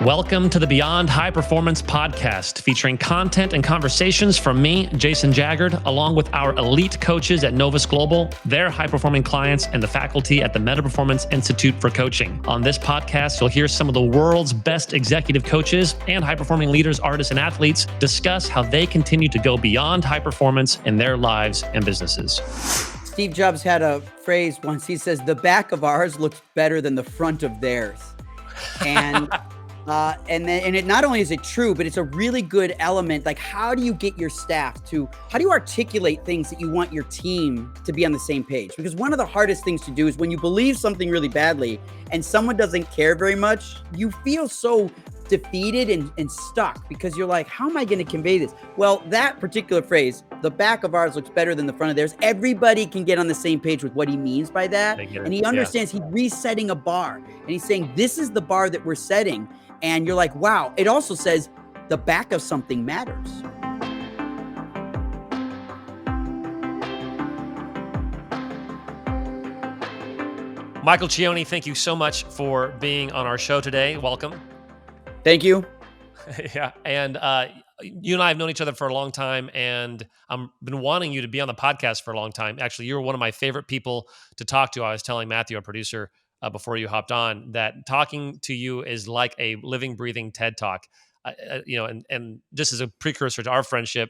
Welcome to the Beyond High Performance podcast, featuring content and conversations from me, Jason Jaggard, along with our elite coaches at Novus Global, their high-performing clients, and the faculty at the Meta Performance Institute for Coaching. On this podcast, you'll hear some of the world's best executive coaches and high-performing leaders, artists, and athletes discuss how they continue to go beyond high performance in their lives and businesses. Steve Jobs had a phrase once. He says, the back of ours looks better than the front of theirs. And it not only is it true, but it's a really good element. Like, how do you get your staff how do you articulate things that you want your team to be on the same page? Because one of the hardest things to do is when you believe something really badly and someone doesn't care very much, you feel so defeated and stuck because you're like, how am I going to convey this? Well, that particular phrase, the back of ours looks better than the front of theirs. Everybody can get on the same page with what he means by that. And he understands he's resetting a bar and he's saying, this is the bar that we're setting. And you're like, wow. It also says the back of something matters. Michael Cioni, thank you so much for being on our show today. Welcome. Thank you. Yeah. And you and I have known each other for a long time, and I've been wanting you to be on the podcast for a long time. Actually, you're one of my favorite people to talk to. I was telling Matthew, our producer, before you hopped on, that talking to you is like a living, breathing TED Talk. And just as a precursor to our friendship,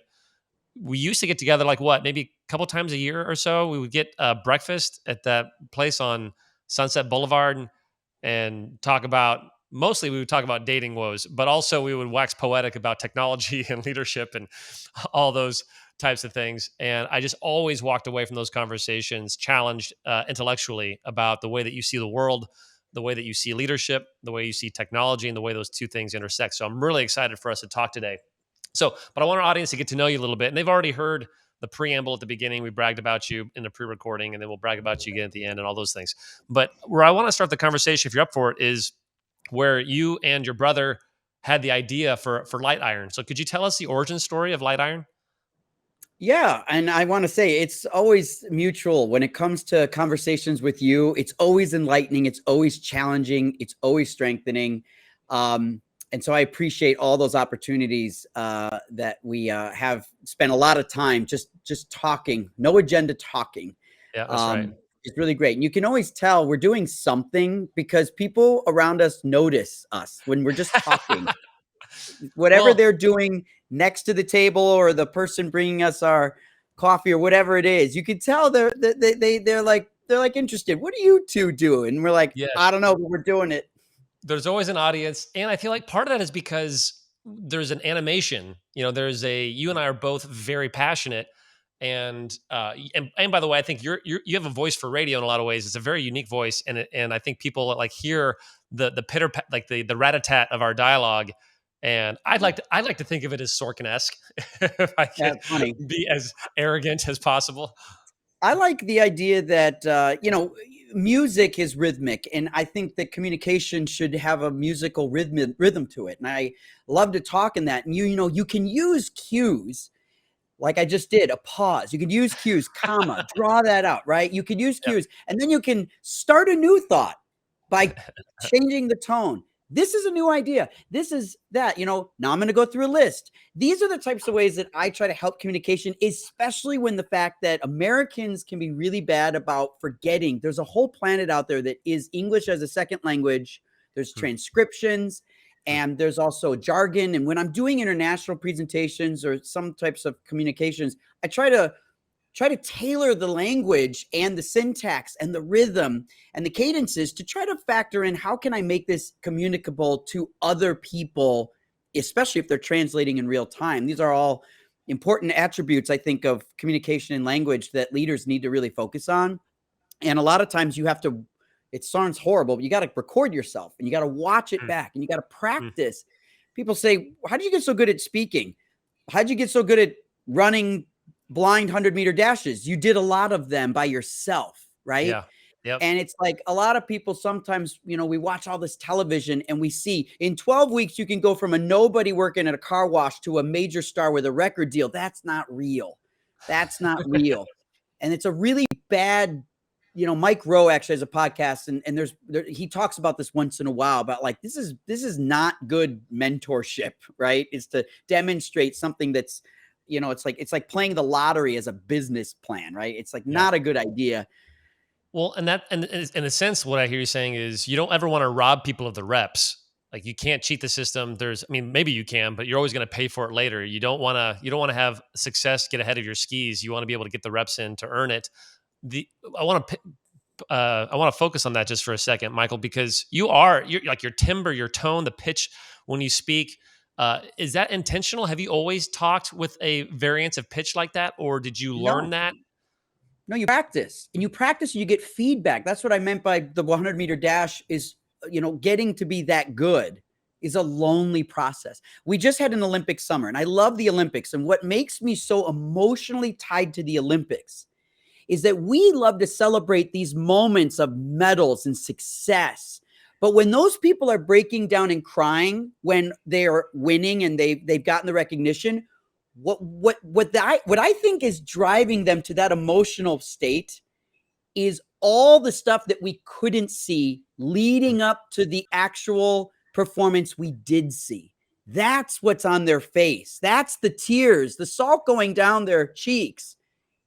we used to get together maybe a couple times a year or so. We would get breakfast at that place on Sunset Boulevard and talk about, mostly we would talk about dating woes, but also we would wax poetic about technology and leadership and all those types of things. And I just always walked away from those conversations challenged intellectually about the way that you see the world, the way that you see leadership, the way you see technology, and the way those two things intersect. So I'm really excited for us to talk today. But I want our audience to get to know you a little bit. And they've already heard the preamble at the beginning. We bragged about you in the pre-recording, and then we'll brag about you again at the end and all those things. But where I want to start the conversation, if you're up for it, is where you and your brother had the idea for Light Iron. So could you tell us the origin story of Light Iron? Yeah. And I want to say it's always mutual when it comes to conversations with you. It's always enlightening. It's always challenging. It's always strengthening. And so I appreciate all those opportunities that we have spent a lot of time just talking, no agenda talking. Yeah, that's right. It's really great. And you can always tell we're doing something because people around us notice us when we're just talking. Whatever they're doing next to the table or the person bringing us our coffee or whatever it is, you can tell they're like interested. What are you two doing? And we're like, yes. I don't know, but we're doing it. There's always an audience. And I feel like part of that is because there's an animation, you and I are both very passionate. And by the way, I think you have a voice for radio in a lot of ways. It's a very unique voice. And I think people hear the pitter, the rat-a-tat of our dialogue. And I'd like to think of it as Sorkin-esque, if I can be as arrogant as possible. I like the idea that, music is rhythmic, and I think that communication should have a musical rhythm to it. And I love to talk in that. And you can use cues like I just did, a pause. You can use cues, comma, draw that out, right? You can use cues, and then you can start a new thought by changing the tone. This is a new idea. This is that, now I'm going to go through a list. These are the types of ways that I try to help communication, especially when the fact that Americans can be really bad about forgetting. There's a whole planet out there that is English as a second language. There's transcriptions and there's also jargon. And when I'm doing international presentations or some types of communications, I try to tailor the language and the syntax and the rhythm and the cadences to try to factor in how can I make this communicable to other people, especially if they're translating in real time. These are all important attributes, I think, of communication and language that leaders need to really focus on. And a lot of times you have to, it sounds horrible, but you got to record yourself and you got to watch it back and you got to practice. People say, how did you get so good at speaking? How did you get so good at running blind 100-meter dashes? You did a lot of them by yourself, right? Yeah. Yep. And it's like a lot of people sometimes, we watch all this television and we see in 12 weeks, you can go from a nobody working at a car wash to a major star with a record deal. That's not real. That's not real. And it's a really bad Mike Rowe actually has a podcast, and he talks about this once in a while about like, this is not good mentorship, right? Is to demonstrate something that's, it's like playing the lottery as a business plan, right? It's like Yeah. not a good idea. Well, and in a sense, what I hear you saying is you don't ever want to rob people of the reps. Like you can't cheat the system. I mean, maybe you can, but you're always going to pay for it later. You don't want to have success get ahead of your skis. You want to be able to get the reps in to earn it. The I want to focus on that just for a second, Michael, because you're like your timbre, your tone, the pitch when you speak. Is that intentional? Have you always talked with a variance of pitch like that, or did you learn No, that? no, you practice and you get feedback. That's what I meant by the 100-meter dash is, getting to be that good is a lonely process. We just had an Olympic summer, and I love the Olympics. And what makes me so emotionally tied to the Olympics is that we love to celebrate these moments of medals and success. But when those people are breaking down and crying when they are winning and they've gotten the recognition, what I think is driving them to that emotional state is all the stuff that we couldn't see leading up to the actual performance we did see. That's what's on their face. That's the tears, the salt going down their cheeks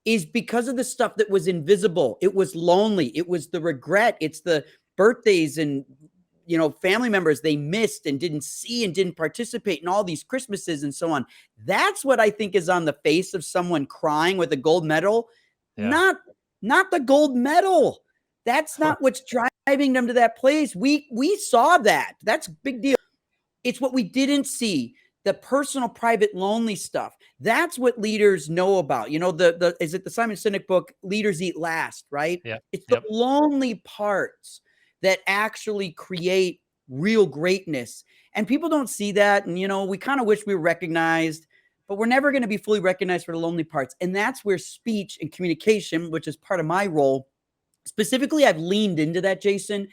is because of the stuff that was invisible. It was lonely. It was the regret. It's the birthdays and, family members they missed and didn't see and didn't participate in all these Christmases and so on. That's what I think is on the face of someone crying with a gold medal, Yeah. not the gold medal. That's not what's driving them to that place. We saw that. That's a big deal. It's what we didn't see, the personal, private, lonely stuff. That's what leaders know about. Is it the Simon Sinek book, Leaders Eat Last, right? Yeah. It's the lonely parts that actually create real greatness. And people don't see that. And, we kind of wish we were recognized, but we're never going to be fully recognized for the lonely parts. And that's where speech and communication, which is part of my role, specifically, I've leaned into that, Jason,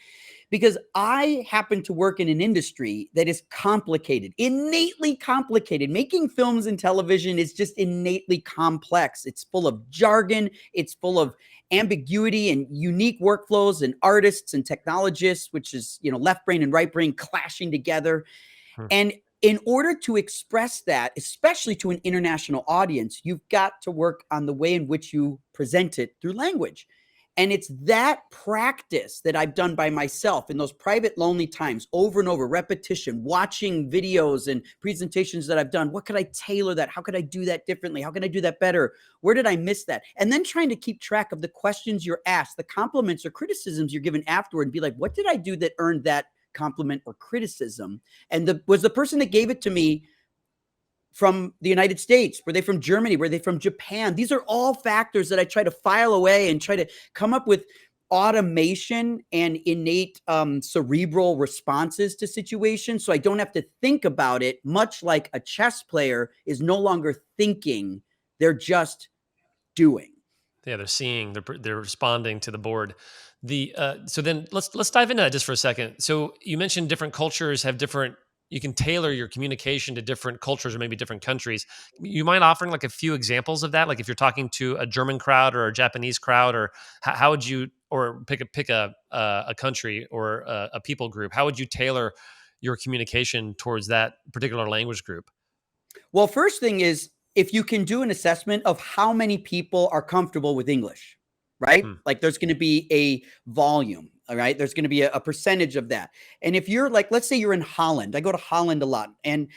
because I happen to work in an industry that is complicated, innately complicated. Making films and television is just innately complex. It's full of jargon. It's full of ambiguity and unique workflows and artists and technologists, which is, left brain and right brain clashing together. And in order to express that, especially to an international audience, you've got to work on the way in which you present it through language. And it's that practice that I've done by myself in those private, lonely times, over and over, repetition, watching videos and presentations that I've done. What could I tailor that? How could I do that differently? How can I do that better? Where did I miss that? And then trying to keep track of the questions you're asked, the compliments or criticisms you're given afterward, and be like, what did I do that earned that compliment or criticism? And was the person that gave it to me from the United States? Were they from Germany? Were they from Japan? These are all factors that I try to file away and try to come up with automation and innate cerebral responses to situations. So I don't have to think about it, much like a chess player is no longer thinking, they're just doing. Yeah, they're seeing, they're responding to the board. So then let's dive into that just for a second. So you mentioned different cultures have different. You can tailor your communication to different cultures or maybe different countries. You mind offering like a few examples of that? Like if you're talking to a German crowd or a Japanese crowd, or how would you, or pick a country or a people group? How would you tailor your communication towards that particular language group? Well, first thing is, if you can do an assessment of how many people are comfortable with English, right? Like there's going to be a volume, all right? There's going to be a percentage of that. And if you're like, let's say you're in Holland, I go to Holland a lot, and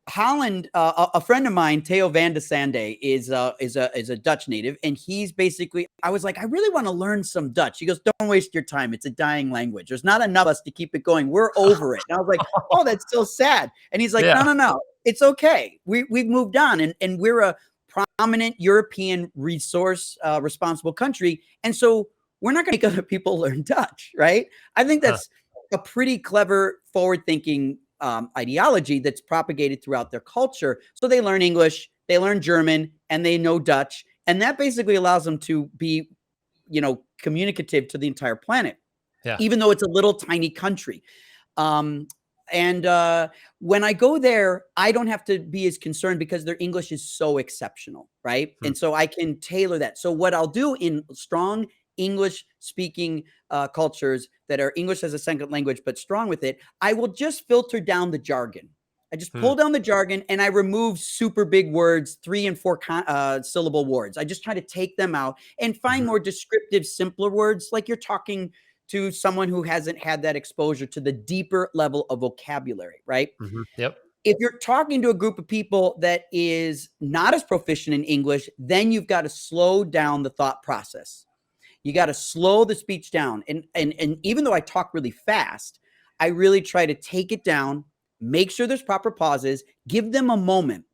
Holland, a friend of mine, Theo van de Sande, is a Dutch native, and he's basically, I was like, I really want to learn some Dutch. He goes, don't waste your time. It's a dying language. There's not enough of us to keep it going. We're over it. And I was like, oh, that's so sad. And he's like, no. It's okay. We've moved on, and we're a prominent European resource responsible country. And so we're not going to make other people learn Dutch, right? I think that's a pretty clever, forward-thinking ideology that's propagated throughout their culture. So they learn English, they learn German, and they know Dutch. And that basically allows them to be, communicative to the entire planet, even though it's a little tiny country. And when I go there, I don't have to be as concerned because their English is so exceptional, right? And so I can tailor that. So what I'll do in strong English speaking cultures that are English as a second language, but strong with it, I will just filter down the jargon. I just pull down the jargon and I remove super big words, 3 and 4 syllable words. I just try to take them out and find more descriptive, simpler words, like you're talking to someone who hasn't had that exposure to the deeper level of vocabulary, right? Yep. If you're talking to a group of people that is not as proficient in English, then you've got to slow down the thought process. You got to slow the speech down. And even though I talk really fast, I really try to take it down, make sure there's proper pauses, give them a moment.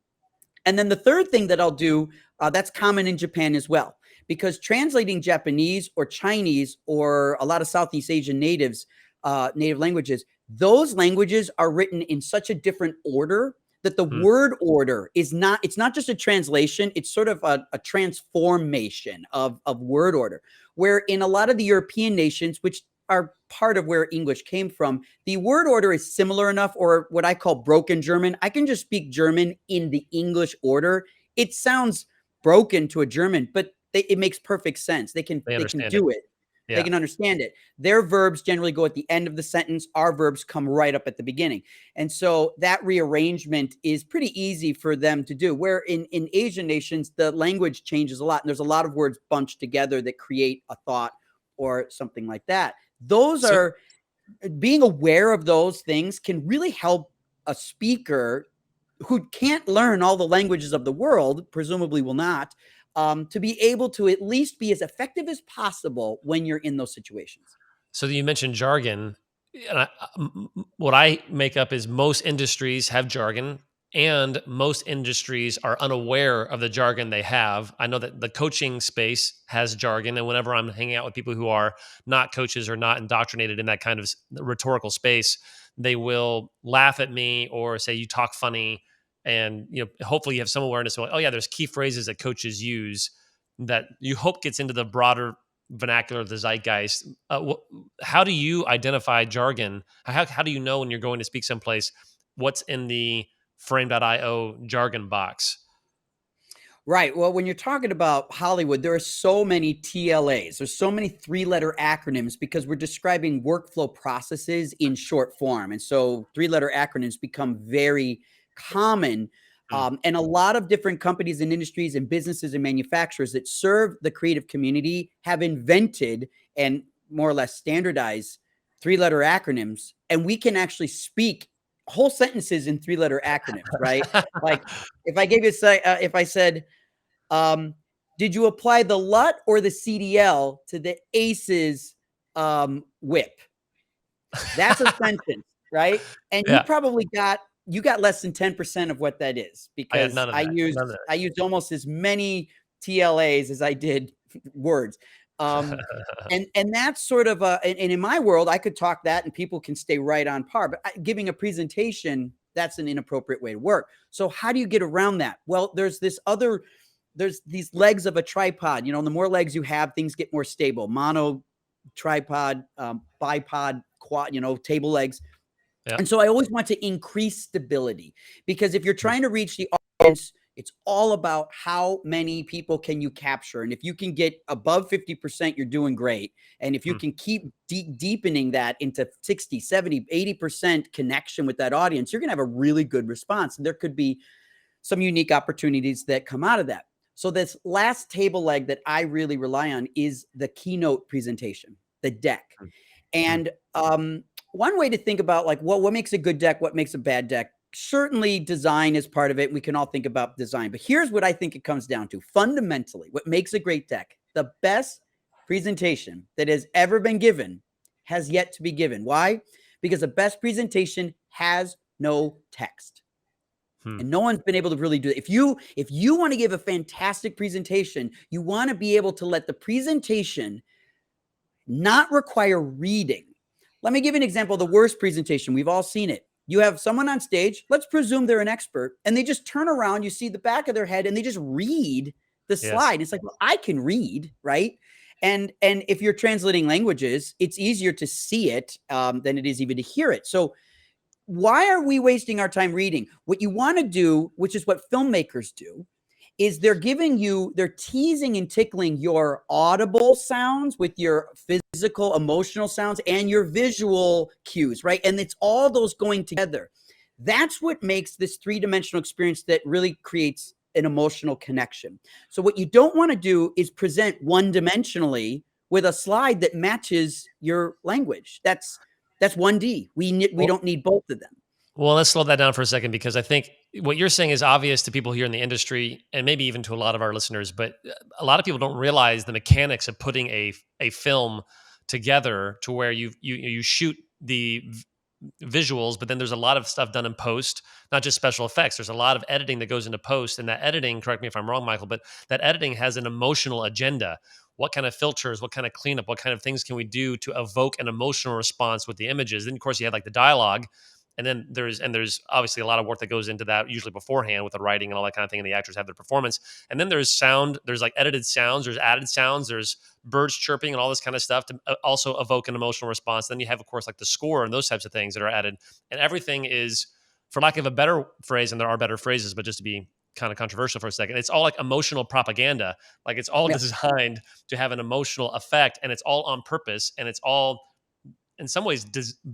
And then the third thing that I'll do, that's common in Japan as well, because translating Japanese or Chinese or a lot of Southeast Asian native languages, those languages are written in such a different order that the word order is not, it's not just a translation, it's sort of a transformation of word order. Where in a lot of the European nations, which are part of where English came from, the word order is similar enough, or what I call broken German. I can just speak German in the English order. It sounds broken to a German, but it makes perfect sense. They can do it. They can understand it. Their verbs generally go at the end of the sentence. Our verbs come right up at the beginning. And so that rearrangement is pretty easy for them to do. Where in Asian nations, the language changes a lot. And there's a lot of words bunched together that create a thought or something like that. Those are, being aware of those things can really help a speaker who can't learn all the languages of the world, presumably will not, to be able to at least be as effective as possible when you're in those situations. So you mentioned jargon. And what I make up is most industries have jargon, and most industries are unaware of the jargon they have. I know that the coaching space has jargon, and whenever I'm hanging out with people who are not coaches or not indoctrinated in that kind of rhetorical space, they will laugh at me or say, "You talk funny." And hopefully you have some awareness of, like, oh yeah, there's key phrases that coaches use that you hope gets into the broader vernacular of the zeitgeist. How do you identify jargon? How do you know when you're going to speak someplace what's in the frame.io jargon box? Right. Well, when you're talking about Hollywood, there are so many TLAs. There's so many 3-letter acronyms because we're describing workflow processes in short form. And so 3-letter acronyms become very common. And a lot of different companies and industries and businesses and manufacturers that serve the creative community have invented and more or less standardized 3-letter acronyms. And we can actually speak whole sentences in 3-letter acronyms, right? Like if I gave you if I said, did you apply the LUT or the CDL to the ACE's whip? That's a sentence, right? And you probably got less than 10% of what that is, because I used almost as many TLAs as I did words. And that's sort of and in my world, I could talk that and people can stay right on par, but giving a presentation, that's an inappropriate way to work. So how do you get around that? Well, there's these legs of a tripod. The more legs you have, things get more stable. Mono, tripod, bipod, quad, table legs. And so I always want to increase stability, because if you're trying to reach the audience, it's all about how many people can you capture. And if you can get above 50%, you're doing great. And if you can keep deepening that into 60, 70, 80% connection with that audience, you're going to have a really good response. And there could be some unique opportunities that come out of that. So this last table leg that I really rely on is the keynote presentation, the deck. And one way to think about, like, what makes a good deck, what makes a bad deck, certainly design is part of it. We can all think about design, but here's what I think it comes down to. Fundamentally, what makes a great deck, the best presentation that has ever been given has yet to be given. Why? Because the best presentation has no text. And no one's been able to really do it. If you want to give a fantastic presentation, you want to be able to let the presentation not require reading. Let me give you an example of the worst presentation. We've all seen it. You have someone on stage, let's presume they're an expert, and they just turn around, you see the back of their head, and they just read the slide. It's like, well, I can read, right? And if you're translating languages, it's easier to see it than it is even to hear it. So why are we wasting our time reading? What you want to do, which is what filmmakers do, is they're teasing and tickling your audible sounds with your physical, emotional sounds and your visual cues, right? And it's all those going together. That's what makes this three-dimensional experience that really creates an emotional connection. So what you don't want to do is present one-dimensionally with a slide that matches your language. That's 1D. We Well, don't need both of them. well, let's slow that down for a second because I think what you're saying is obvious to people here in the industry and maybe even to a lot of our listeners, but a lot of people don't realize the mechanics of putting a film together to where you shoot the visuals, but then there's a lot of stuff done in post, not just special effects. There's a lot of editing that goes into post, and that editing, correct me if I'm wrong, Michael, but that editing has an emotional agenda. What kind of filters, what kind of cleanup, what kind of things can we do to evoke an emotional response with the images? Then, of course, you have like the dialogue, and then there's obviously a lot of work that goes into that usually beforehand with the writing and all that kind of thing, and the actors have their performance. And then there's sound, there's like edited sounds, there's added sounds, there's birds chirping and all this kind of stuff to also evoke an emotional response. Then you have, of course, like the score and those types of things that are added, and everything is, for lack of a better phrase, and there are better phrases, but just to be kind of controversial for a second, it's all like emotional propaganda. Like it's all Yeah. designed to have an emotional effect, and it's all on purpose, and it's all in some ways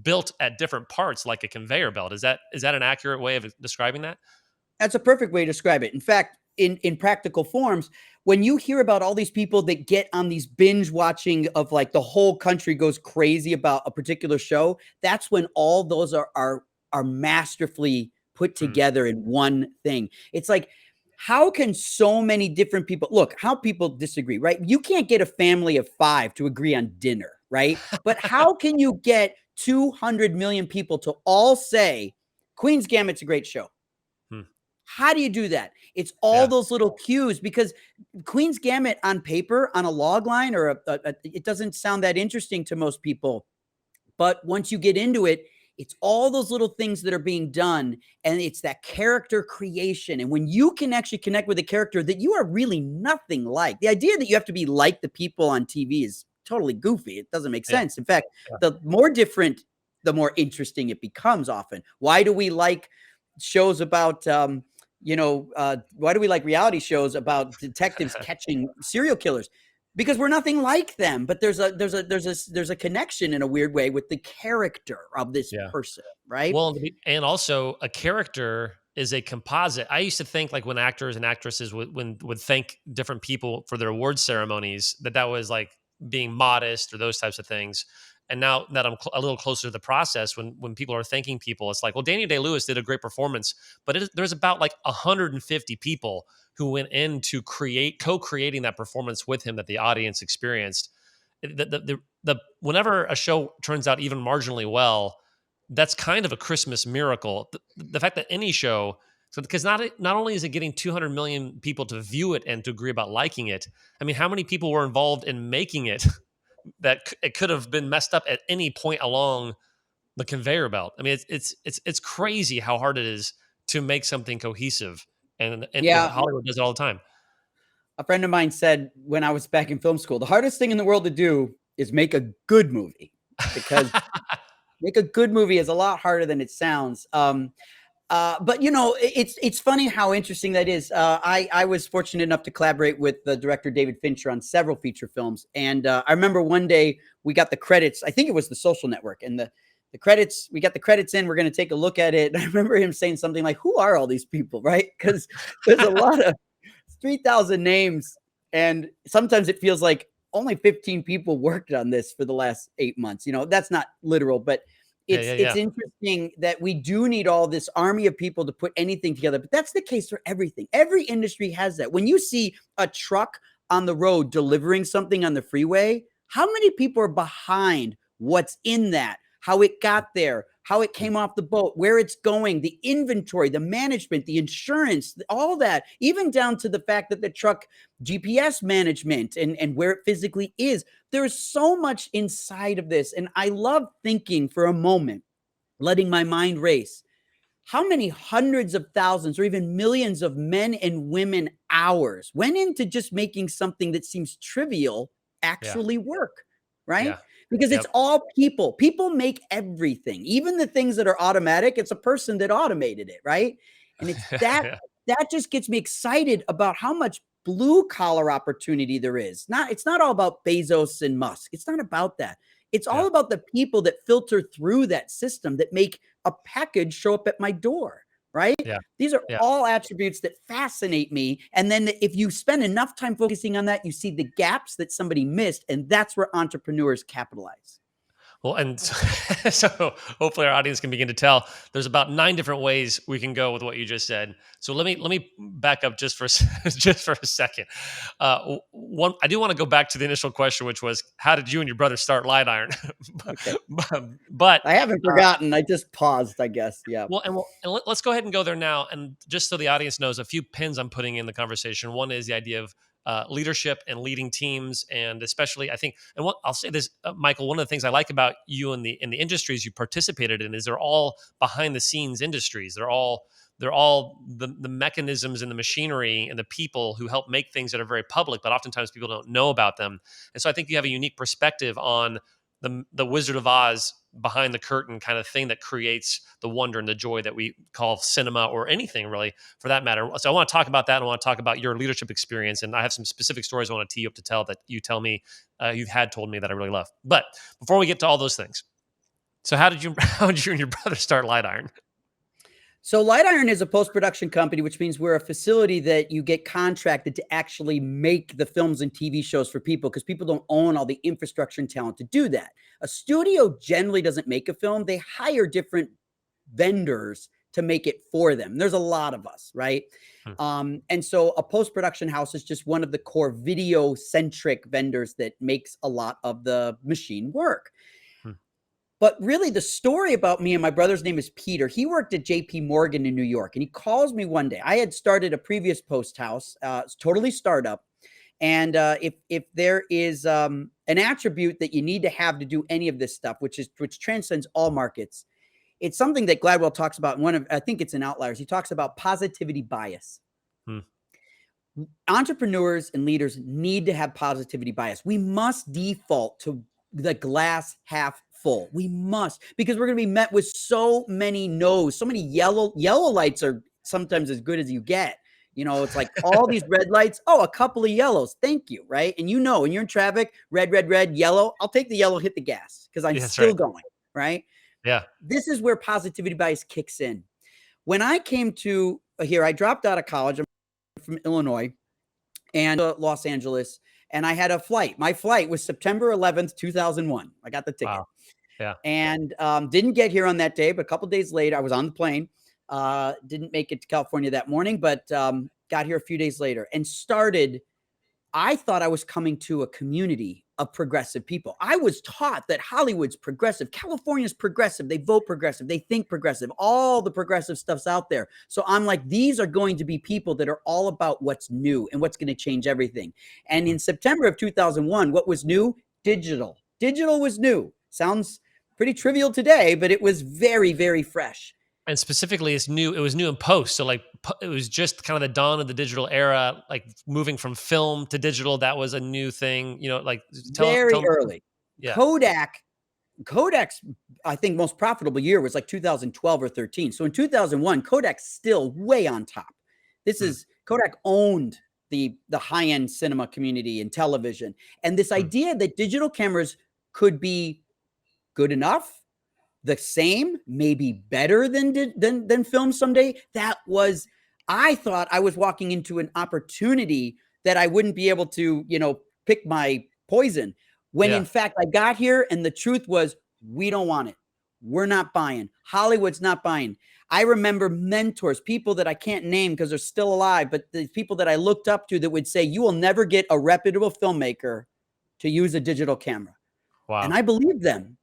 built at different parts like a conveyor belt. Is that an accurate way of describing that? That's a perfect way to describe it. In fact, in practical forms, when you hear about all these people that get on these binge watching of like the whole country goes crazy about a particular show, that's when all those are masterfully put Hmm. together in one thing. It's like, how can so many different people look how people disagree, right? You can't get a family of 5 to agree on dinner, right? But how can you get 200 million people to all say Queen's Gambit's a great show? Hmm. How do you do that? It's all Yeah. those little cues because Queen's Gambit on paper, on a log line, or it doesn't sound that interesting to most people. But once you get into it, it's all those little things that are being done, and it's that character creation. And when you can actually connect with a character that you are really nothing like, the idea that you have to be like the people on TV is totally goofy. It doesn't make Yeah. sense. In fact, Yeah. the more different, the more interesting it becomes often. Why do we like shows about why do we like reality shows about detectives catching serial killers? Because we're nothing like them, but there's a connection in a weird way with the character of this Yeah. person, right? Well, and also a character is a composite. I used to think like when actors and actresses would thank different people for their award ceremonies, that was like being modest or those types of things. And now that I'm a little closer to the process, when people are thanking people, it's like, well, Daniel Day Lewis did a great performance, but there's about like 150 people who went in to co-creating that performance with him that the audience experienced. Whenever a show turns out even marginally well, that's kind of a Christmas miracle. The fact that any show, so because not only is it getting 200 million people to view it and to agree about liking it, I mean, how many people were involved in making it that it could have been messed up at any point along the conveyor belt? I mean, it's crazy how hard it is to make something cohesive, and Yeah, Hollywood does it all the time. a friend of mine said when I was back in film school, the hardest thing in the world to do is make a good movie, because make a good movie is a lot harder than it sounds. But it's funny how interesting that is. I was fortunate enough to collaborate with the director David Fincher on several feature films, and I remember one day we got the credits. I think it was The Social Network, and the credits. We got the credits in. We're going to take a look at it. And I remember him saying something like, "Who are all these people?" Right? Because there's a lot of 3,000 names, and sometimes it feels like only 15 people worked on this for the last 8 months. That's not literal, but Yeah, it's yeah, it's yeah, interesting that we do need all this army of people to put anything together. But that's the case for everything. Every industry has that. When you see a truck on the road delivering something on the freeway, how many people are behind what's in that? How it got there, how it came off the boat, where it's going, the inventory, the management, the insurance, all that, even down to the fact that the truck GPS management and where it physically is. There's so much inside of this. And I love thinking for a moment, letting my mind race. How many hundreds of thousands or even millions of men and women hours went into just making something that seems trivial yeah, actually work, right? yeah. Because it's Yep. all people. People make everything, even the things that are automatic. It's a person that automated it, right? And it's that Yeah. that just gets me excited about how much blue collar opportunity there is. It's not all about Bezos and Musk. It's not about that. It's all Yeah. about the people that filter through that system that make a package show up at my door, right? Yeah. These are Yeah. all attributes that fascinate me. And then if you spend enough time focusing on that, you see the gaps that somebody missed. And that's where entrepreneurs capitalize. Well, and so hopefully our audience can begin to tell there's about 9 different ways we can go with what you just said. So let me back up just for just for a second. One, I do want to go back to the initial question, which was, how did you and your brother start Light Iron? Okay. but I haven't forgotten. I just paused, I guess. Yeah. let's go ahead and go there now. And just so the audience knows, a few pins I'm putting in the conversation. One is the idea of leadership and leading teams, and especially, I think, and what I'll say this, Michael, one of the things I like about you in the industries you participated in is they're all behind the scenes industries. They're all the mechanisms and the machinery and the people who help make things that are very public, but oftentimes people don't know about them. And so I think you have a unique perspective on the Wizard of Oz behind the curtain kind of thing that creates the wonder and the joy that we call cinema, or anything really for that matter. So I want to talk about that. And I want to talk about your leadership experience. And I have some specific stories I want to tee you up to tell that you tell me, you've had told me that I really love. But before we get to all those things, so how did you and your brother start Light Iron? So Light Iron is a post-production company, which means we're a facility that you get contracted to actually make the films and TV shows for people, because people don't own all the infrastructure and talent to do that. A studio generally doesn't make a film. They hire different vendors to make it for them. There's a lot of us, right? And so a post-production house is just one of the core video-centric vendors that makes a lot of the machine work. But really, the story about me and my brother's name is Peter. He worked at JP Morgan in New York, and he calls me one day. I had started a previous post house, totally startup. And if there is an attribute that you need to have to do any of this stuff, which transcends all markets, it's something that Gladwell talks about. I think it's in Outliers. He talks about positivity bias. Entrepreneurs and leaders need to have positivity bias. We must default to the glass half full. We must, because we're going to be met with so many no's, so many yellow lights are sometimes as good as you get. You know, it's like all these red lights. Oh, a couple of yellows. Thank you. Right. And when you're in traffic, red, yellow, I'll take the yellow, hit the gas because I'm still going. Right. Yeah. This is where positivity bias kicks in. When I came to here, I dropped out of college. I'm from Illinois and Los Angeles. And I had a flight. My flight was September 11th, 2001. I got the ticket. Wow. Yeah. And didn't get here on that day, but a couple days later, I was on the plane. Didn't make it to California that morning, but got here a few days later and started. I thought I was coming to a community of progressive people. I was taught that Hollywood's progressive, California's progressive, they vote progressive, they think progressive, all the progressive stuff's out there. So I'm like, these are going to be people that are all about what's new and what's going to change everything. And in September of 2001, what was new? Digital. Digital was new. Sounds pretty trivial today, but it was very, very fresh. And specifically, it was new in post. So like, it was just kind of the dawn of the digital era, like moving from film to digital. That was a new thing, like very early. Yeah. Kodak's, I think, most profitable year was like 2012 or 13. So in 2001, Kodak's still way on top. Kodak owned the high-end cinema community and television. And this idea that digital cameras could be good enough, the same, maybe better than film someday. I thought I was walking into an opportunity that I wouldn't be able to, pick my poison. When in fact I got here and the truth was, we don't want it. We're not buying. Hollywood's not buying. I remember mentors, people that I can't name because they're still alive, but the people that I looked up to that would say, you will never get a reputable filmmaker to use a digital camera. Wow. And I believed them.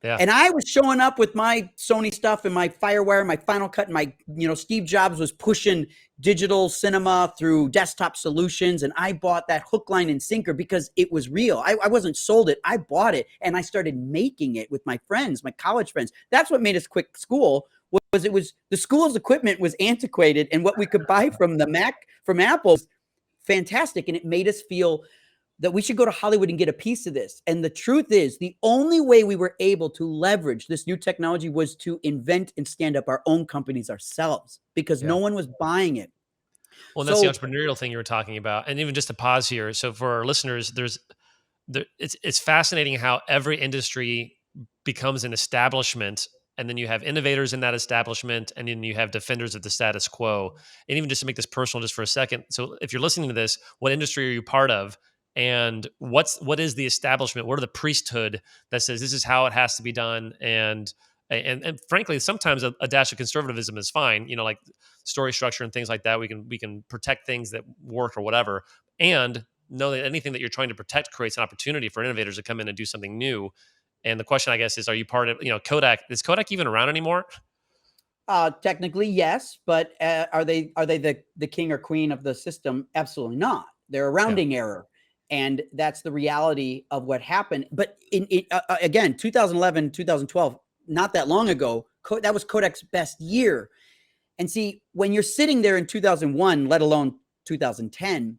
Yeah. And I was showing up with my Sony stuff and my Firewire, my Final Cut, and my, Steve Jobs was pushing digital cinema through desktop solutions. And I bought that hook, line, and sinker because it was real. I wasn't sold it. I bought it and I started making it with my friends, my college friends. That's what made us quit school. The school's equipment was antiquated, and what we could buy from Apple was fantastic. And it made us feel that we should go to Hollywood and get a piece of this. And the truth is, the only way we were able to leverage this new technology was to invent and stand up our own companies ourselves, because no one was buying it. Well, and that's the So entrepreneurial thing you were talking about. And even just to pause here, so for our listeners, it's fascinating how every industry becomes an establishment, and then you have innovators in that establishment, and then you have defenders of the status quo. And even just to make this personal just for a second, so if you're listening to this, what industry are you part of, and what is the establishment, what are the priesthood that says this is how it has to be done? And frankly, sometimes a dash of conservatism is fine, like story structure and things like that. We can protect things that work or whatever, and know that anything that you're trying to protect creates an opportunity for innovators to come in and do something new. And the question, I guess, is, are you part of, Kodak? Is Kodak even around anymore? technically, yes, but are they the king or queen of the system? Absolutely not. They're a Yeah. rounding error, and that's the reality of what happened. But again, 2011, 2012, not that long ago, that was Kodak's best year. And see, when you're sitting there in 2001, let alone 2010,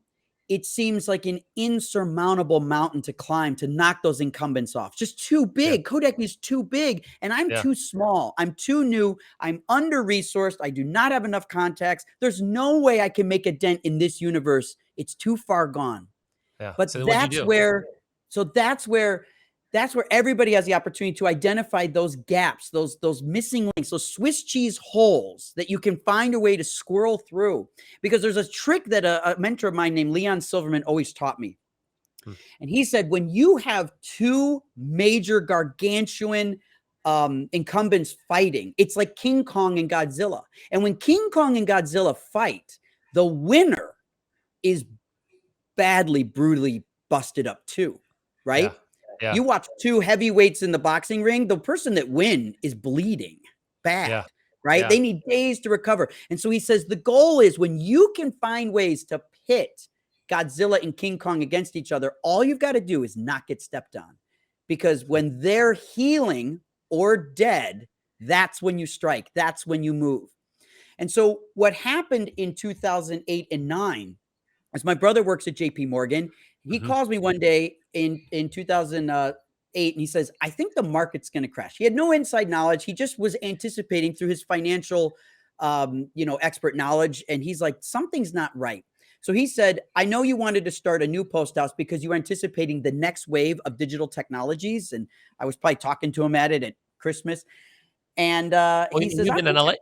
it seems like an insurmountable mountain to climb to knock those incumbents off. Just too Yeah. big. Kodak is too big, and I'm Yeah. too small. I'm too new. I'm under resourced. I do not have enough contacts. There's no way I can make a dent in this universe. It's too far gone. Yeah. But So then what'd you do? so that's where everybody has the opportunity to identify those gaps, those missing links, those Swiss cheese holes that you can find a way to squirrel through. Because there's a trick that a mentor of mine named Leon Silverman always taught me. Hmm. And he said, when you have two major gargantuan incumbents fighting, it's like King Kong and Godzilla. And when King Kong and Godzilla fight, the winner is badly, brutally busted up too, Yeah. right? Yeah. You watch two heavyweights in the boxing ring, the person that win is bleeding bad, Yeah. right? Yeah. They need days to recover. And so he says the goal is, when you can find ways to pit Godzilla and King Kong against each other, all you've got to do is not get stepped on. Because when they're healing or dead, that's when you strike. That's when you move. And so what happened in 2008 and 9, as my brother works at JP Morgan, he Hmm. calls me one day in 2008, and he says, I think the market's going to crash. He had no inside knowledge. He just was anticipating through his financial expert knowledge. And he's like, something's not right. So he said, I know you wanted to start a new post house because you were anticipating the next wave of digital technologies. And I was probably talking to him at it at Christmas. And Well, he says, you've I been in think LA.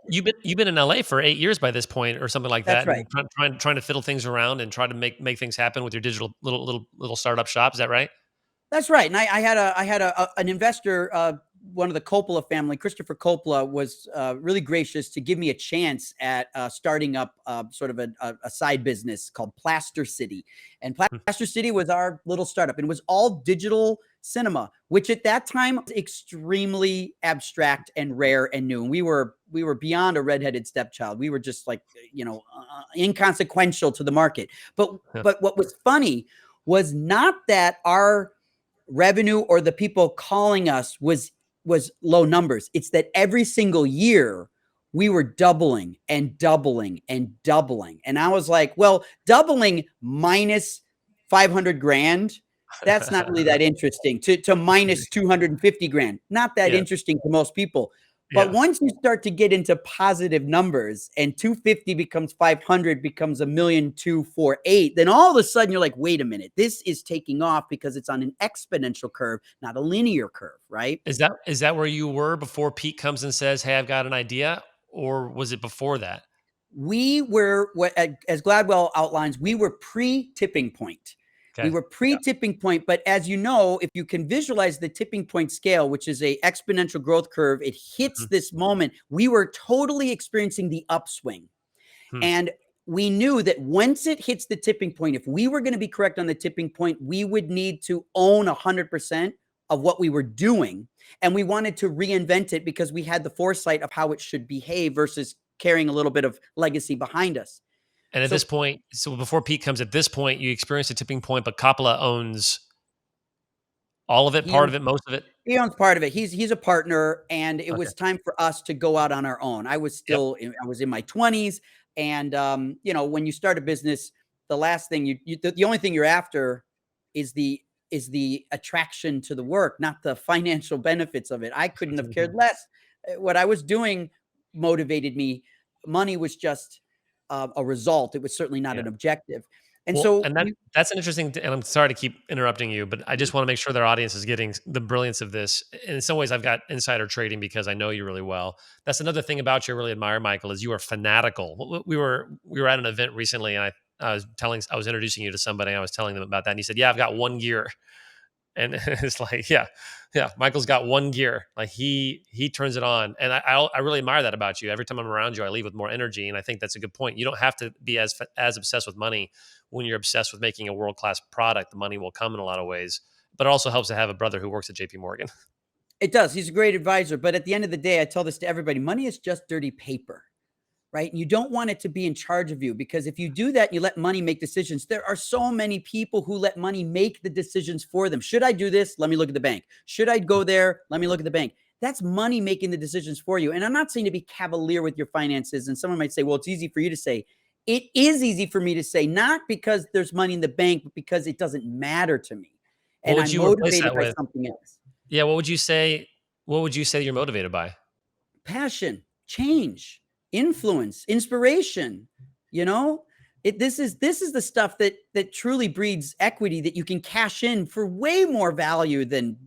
You've been in LA for 8 years by this point, or something like that's that, right. and trying to fiddle things around and try to make things happen with your digital little startup shop. Is that right? That's right. And I had an investor, one of the Coppola family, Christopher Coppola, was really gracious to give me a chance at starting up sort of a side business called Plaster City. And Hmm. Plaster City was our little startup, and it was all digital cinema, which at that time was extremely abstract and rare and new. And we were beyond a redheaded stepchild. We were just like, inconsequential to the market. But Yeah. but what was funny was not that our revenue or the people calling us was low numbers. It's that every single year we were doubling and doubling and doubling. And I was like, well, doubling minus 500 grand, that's not really that interesting. To minus 250 grand, not that Yeah. interesting to most people. But Yeah. once you start to get into positive numbers and 250 becomes 500, becomes a million 248, then all of a sudden you're like, wait a minute, this is taking off because it's on an exponential curve, not a linear curve, right? Is that where you were before Pete comes and says, "Hey, I've got an idea," or was it before that? We were, as Gladwell outlines, we were pre-tipping point. We Okay. were pre-tipping point, but as you know, if you can visualize the tipping point scale, which is a exponential growth curve, it hits Mhm. this moment. We were totally experiencing the upswing. Hmm. And we knew that once it hits the tipping point, if we were going to be correct on the tipping point, we would need to own 100% of what we were doing. And we wanted to reinvent it because we had the foresight of how it should behave versus carrying a little bit of legacy behind us. And at So this point, so before Pete comes, at this point, you experience a tipping point, but Coppola owns all of it, he part owns of it, most of it. he owns part of it. He's a partner, and it Okay. was time for us to go out on our own. Yep. I was in my 20s, and when you start a business, the last thing the only thing you're after is the attraction to the work, not the financial benefits of it. I couldn't have cared less. What I was doing motivated me. Money was just a result. It was certainly not Yeah. an objective. And Well, so and that's an interesting, and I'm sorry to keep interrupting you, but I just want to make sure their audience is getting the brilliance of this. In some ways, I've got insider trading because I know you really well. That's another thing about you I really admire, Michael, is you are fanatical. We were at an event recently, and I was introducing you to somebody. And I was telling them about that, and he said, "Yeah, I've got one gear." And it's like, yeah, Michael's got one gear. Like he turns it on, and I really admire that about you. Every time I'm around you, I leave with more energy, and I think that's a good point. You don't have to be as obsessed with money when you're obsessed with making a world class product. The money will come in a lot of ways, but it also helps to have a brother who works at J.P. Morgan. it does. He's a great advisor. But at the end of the day, I tell this to everybody, money is just dirty paper. Right? And you don't want it to be in charge of you, because if you do that, you let money make decisions. There are so many people who let money make the decisions for them. Should I do this? Let me look at the bank. Should I go there? Let me look at the bank. That's money making the decisions for you. And I'm not saying to be cavalier with your finances. And someone might say, well, it's easy for you to say. It is easy for me to say, not because there's money in the bank, but because it doesn't matter to me. What And would I'm you replace motivated that by with? something else. Yeah, what would you say? What would you say you're motivated by? Passion, change, influence, inspiration. You know, this is the stuff that truly breeds equity, that you can cash in for way more value than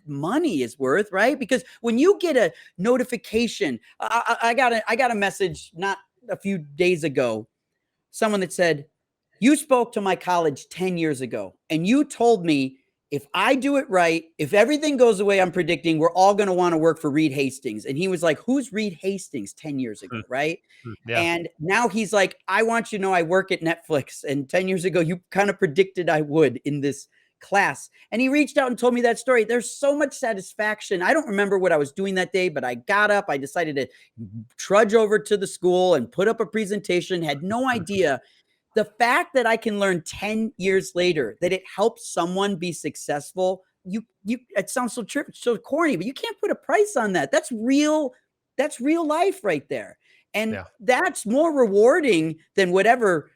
money is worth, right? Because when you get a notification, I got a message not a few days ago, someone that said, you spoke to my college 10 years ago, and you told me if I do it right, if everything goes the way I'm predicting, we're all going to want to work for Reed Hastings. And he was like, who's Reed Hastings 10 years ago, Hmm, right? yeah. And now he's like, I want you to know I work at Netflix. And 10 years ago, you kind of predicted I would in this class. And he reached out and told me that story. There's so much satisfaction. I don't remember what I was doing that day, but I got up. I decided to trudge over to the school and put up a presentation, had no idea. The fact that I can learn 10 years later that it helps someone be successful, it sounds so corny, but you can't put a price on that. That's real life right there. And Yeah. that's more rewarding than whatever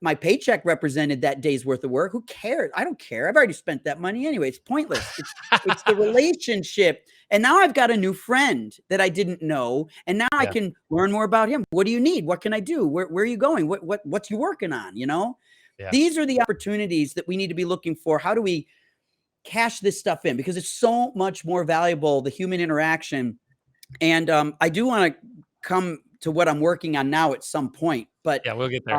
my paycheck represented that day's worth of work. Who cares? I don't care. I've already spent that money anyway. It's pointless. It's the relationship. And now I've got a new friend that I didn't know, and now I Yeah. can learn more about him. What do you need? What can I do? Where are you going? What's you working on? You know, Yeah. these are the opportunities that we need to be looking for. How do we cash this stuff in? Because it's so much more valuable, the human interaction. And I do want to come to what I'm working on now at some point, but Yeah, we'll get there.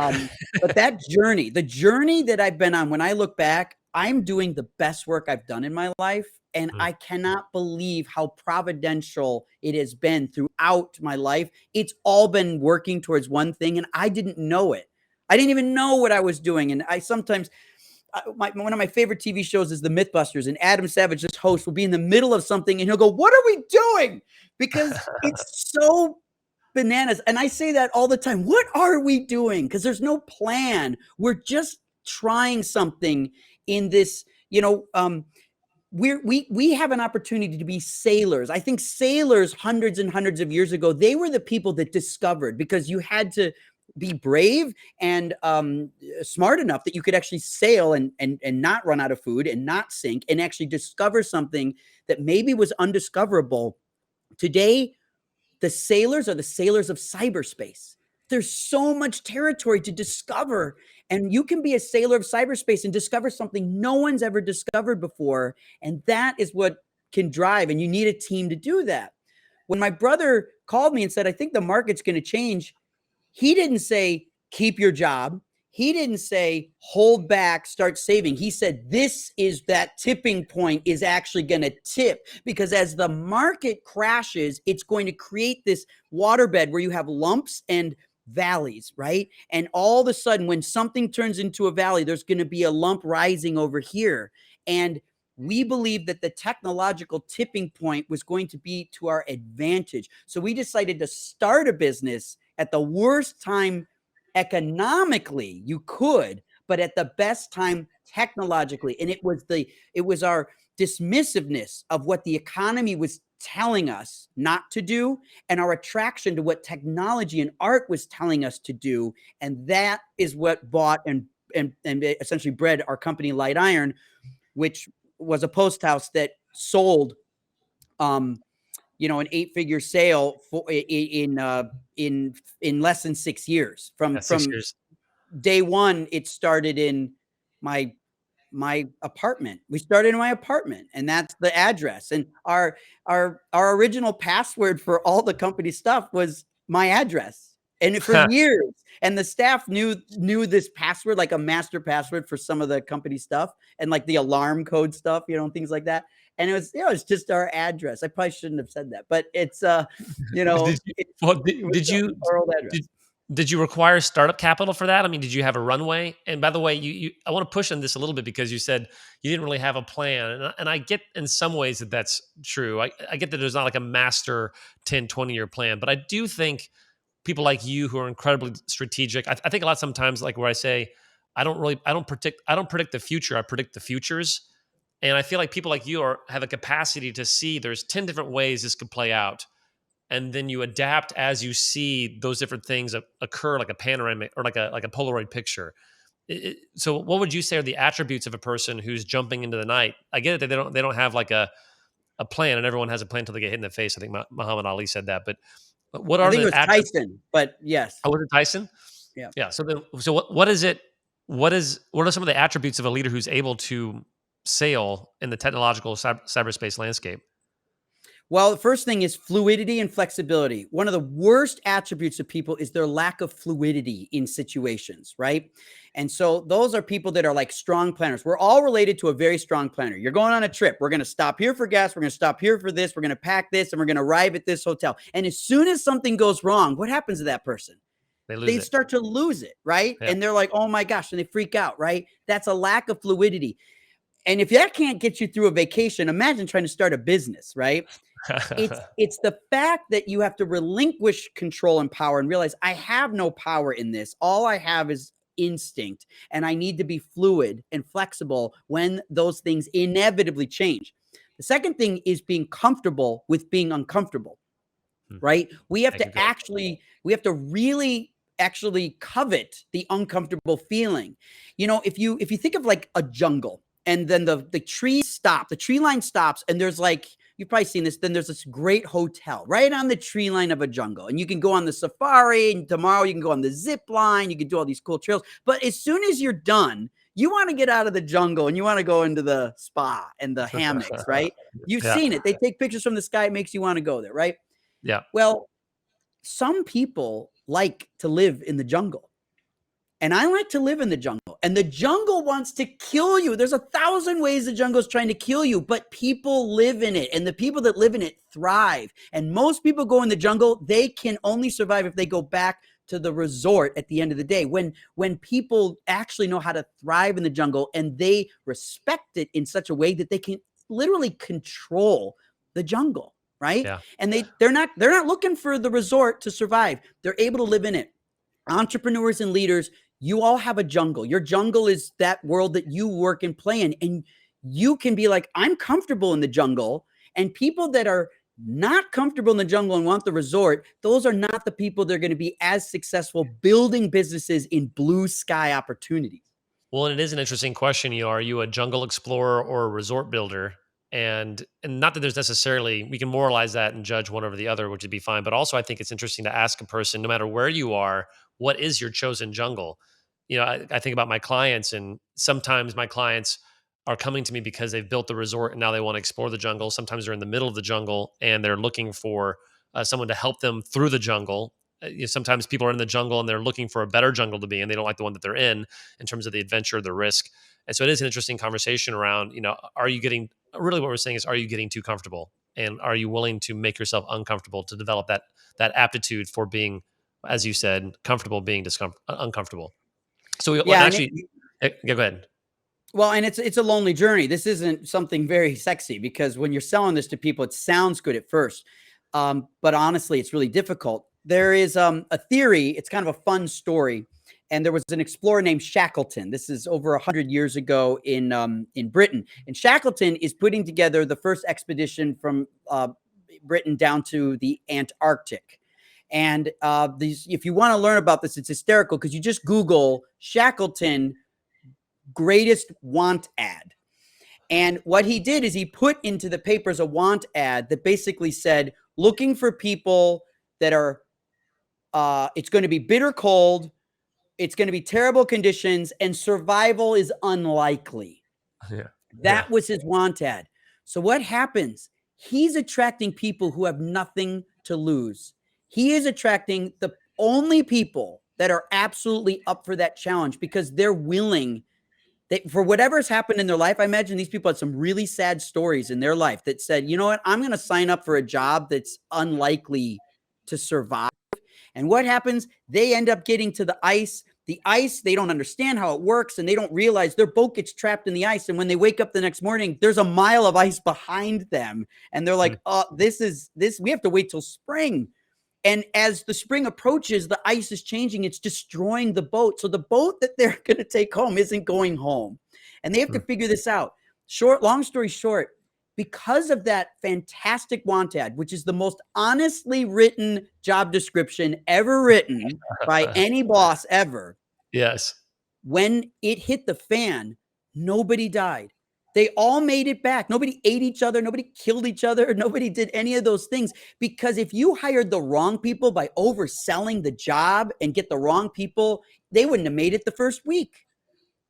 that journey, the journey that I've been on, when I look back, I'm doing the best work I've done in my life. And Mm, I cannot believe how providential it has been throughout my life. It's all been working towards one thing, and I didn't know it. I didn't even know what I was doing. And I sometimes, one of my favorite TV shows is The Mythbusters, and Adam Savage, this host, will be in the middle of something and he'll go, "What are we doing?" Because it's so bananas. And I say that all the time. What are we doing? Because there's no plan. We're just trying something in this, we have an opportunity to be sailors. I think sailors hundreds and hundreds of years ago, they were the people that discovered, because you had to be brave and smart enough that you could actually sail and not run out of food and not sink, and actually discover something that maybe was undiscoverable. Today, the sailors are the sailors of cyberspace. There's so much territory to discover, and you can be a sailor of cyberspace and discover something no one's ever discovered before. And that is what can drive, and you need a team to do that. When my brother called me and said, I think the market's going to change, he didn't say, keep your job. He didn't say, hold back, start saving. He said, this is that tipping point is actually going to tip, because as the market crashes, it's going to create this waterbed where you have lumps and valleys, right? And all of a sudden, when something turns into a valley, there's going to be a lump rising over here. And we believe that the technological tipping point was going to be to our advantage. So we decided to start a business at the worst time economically you could, but at the best time technologically. And it was our dismissiveness of what the economy was telling us not to do, and our attraction to what technology and art was telling us to do. And that is what bought and essentially bred our company Light Iron, which was a post house that sold an 8-figure sale in less than 6 years. Yeah, From 6 years. day one, it started in my apartment. We started in my apartment, and that's the address. And our original password for all the company stuff was my address, and for years. And the staff knew this password, like a master password for some of the company stuff, and like the alarm code stuff, and things like that. And it's just our address. I probably shouldn't have said that, but it's Did you, well, it was our old address. did, did you require startup capital for that? I mean, did you have a runway? And by the way, I want to push on this a little bit because you said you didn't really have a plan. And I get in some ways that that's true. I get that there's not like a master 10, 20-year plan, but I do think people like you who are incredibly strategic, I think a lot sometimes like where I say, I don't predict the future. I predict the futures. And I feel like people like you have a capacity to see there's 10 different ways this could play out, and then you adapt as you see those different things occur, like a panoramic or like a Polaroid picture. So, what would you say are the attributes of a person who's jumping into the night? I get it that they don't have like a plan, and everyone has a plan until they get hit in the face. I think Muhammad Ali said that. But what I are think it the was attributes? Tyson, but yes. Oh, was it Tyson? Yeah. Yeah. So what is it? What are some of the attributes of a leader who's able to sail in the technological cyberspace landscape? Well, the first thing is fluidity and flexibility. One of the worst attributes of people is their lack of fluidity in situations, right? And so those are people that are like strong planners. We're all related to a very strong planner. You're going on a trip. We're going to stop here for gas. We're going to stop here for this. We're going to pack this, and we're going to arrive at this hotel. And as soon as something goes wrong, what happens to that person? They lose They it. start to lose it, right? Yeah. And they're like, oh my gosh, and they freak out, right? That's a lack of fluidity. And if that can't get you through a vacation, imagine trying to start a business, right? It's the fact that you have to relinquish control and power and realize I have no power in this. All I have is instinct, and I need to be fluid and flexible when those things inevitably change. The second thing is being comfortable with being uncomfortable, right? We have to really actually covet the uncomfortable feeling. If you think of like a jungle, and then the tree line stops, and there's like, you've probably seen this, then there's this great hotel right on the tree line of a jungle, and you can go on the safari, and tomorrow you can go on the zip line, you can do all these cool trails. But as soon as you're done, you want to get out of the jungle and you want to go into the spa and the hammocks, right? You've Yeah. seen it. They take pictures from the sky. It makes you want to go there, right? Yeah. Well, some people like to live in the jungle, and I like to live in the jungle, and the jungle wants to kill you. There's 1,000 ways the jungle is trying to kill you, but people live in it, and the people that live in it thrive. And most people go in the jungle, they can only survive if they go back to the resort at the end of the day. When people actually know how to thrive in the jungle, and they respect it in such a way that they can literally control the jungle, right? Yeah. And they're not looking for the resort to survive. They're able to live in it. Entrepreneurs and leaders, you all have a jungle. Your jungle is that world that you work and play in. And you can be like, I'm comfortable in the jungle. And people that are not comfortable in the jungle and want the resort, those are not the people that are going to be as successful building businesses in blue sky opportunities. Well, and it is an interesting question. Are you a jungle explorer or a resort builder? And not that there's necessarily, we can moralize that and judge one over the other, which would be fine. But also, I think it's interesting to ask a person, no matter where you are, what is your chosen jungle? I think about my clients, and sometimes my clients are coming to me because they've built the resort and now they want to explore the jungle. Sometimes they're in the middle of the jungle and they're looking for someone to help them through the jungle. Sometimes people are in the jungle and they're looking for a better jungle to be in. They don't like the one that they're in terms of the adventure, the risk. And so it is an interesting conversation around, are you getting, really what we're saying is, are you getting too comfortable? And are you willing to make yourself uncomfortable to develop that aptitude for being, as you said, comfortable being uncomfortable? So we Yeah, actually, go ahead. well, and it's a lonely journey. This isn't something very sexy, because when you're selling this to people, it sounds good at first. But honestly, it's really difficult. There is a theory. It's kind of a fun story. And there was an explorer named Shackleton. This is over 100 years ago in Britain. And Shackleton is putting together the first expedition from Britain down to the Antarctic. And if you want to learn about this, it's hysterical, because you just Google Shackleton greatest want ad. And what he did is he put into the papers a want ad that basically said, looking for people that are, it's going to be bitter cold, it's going to be terrible conditions, and survival is unlikely. Yeah. Yeah. That was his want ad. So what happens? He's attracting people who have nothing to lose. He is attracting the only people that are absolutely up for that challenge because they're willing. For whatever's happened in their life, I imagine these people had some really sad stories in their life that said, you know what, I'm going to sign up for a job that's unlikely to survive. And what happens? They end up getting to the ice. The ice, they don't understand how it works, and they don't realize their boat gets trapped in the ice. And when they wake up the next morning, there's a mile of ice behind them. And they're like, oh, we have to wait till spring. And as the spring approaches, the ice is changing. It's destroying the boat. So the boat that they're going to take home isn't going home. And they have to figure this out. Long story short, because of that fantastic want ad, which is the most honestly written job description ever written by any boss ever. Yes. When it hit the fan, nobody died. They all made it back. Nobody ate each other. Nobody killed each other. Nobody did any of those things. Because if you hired the wrong people by overselling the job and get the wrong people, they wouldn't have made it the first week.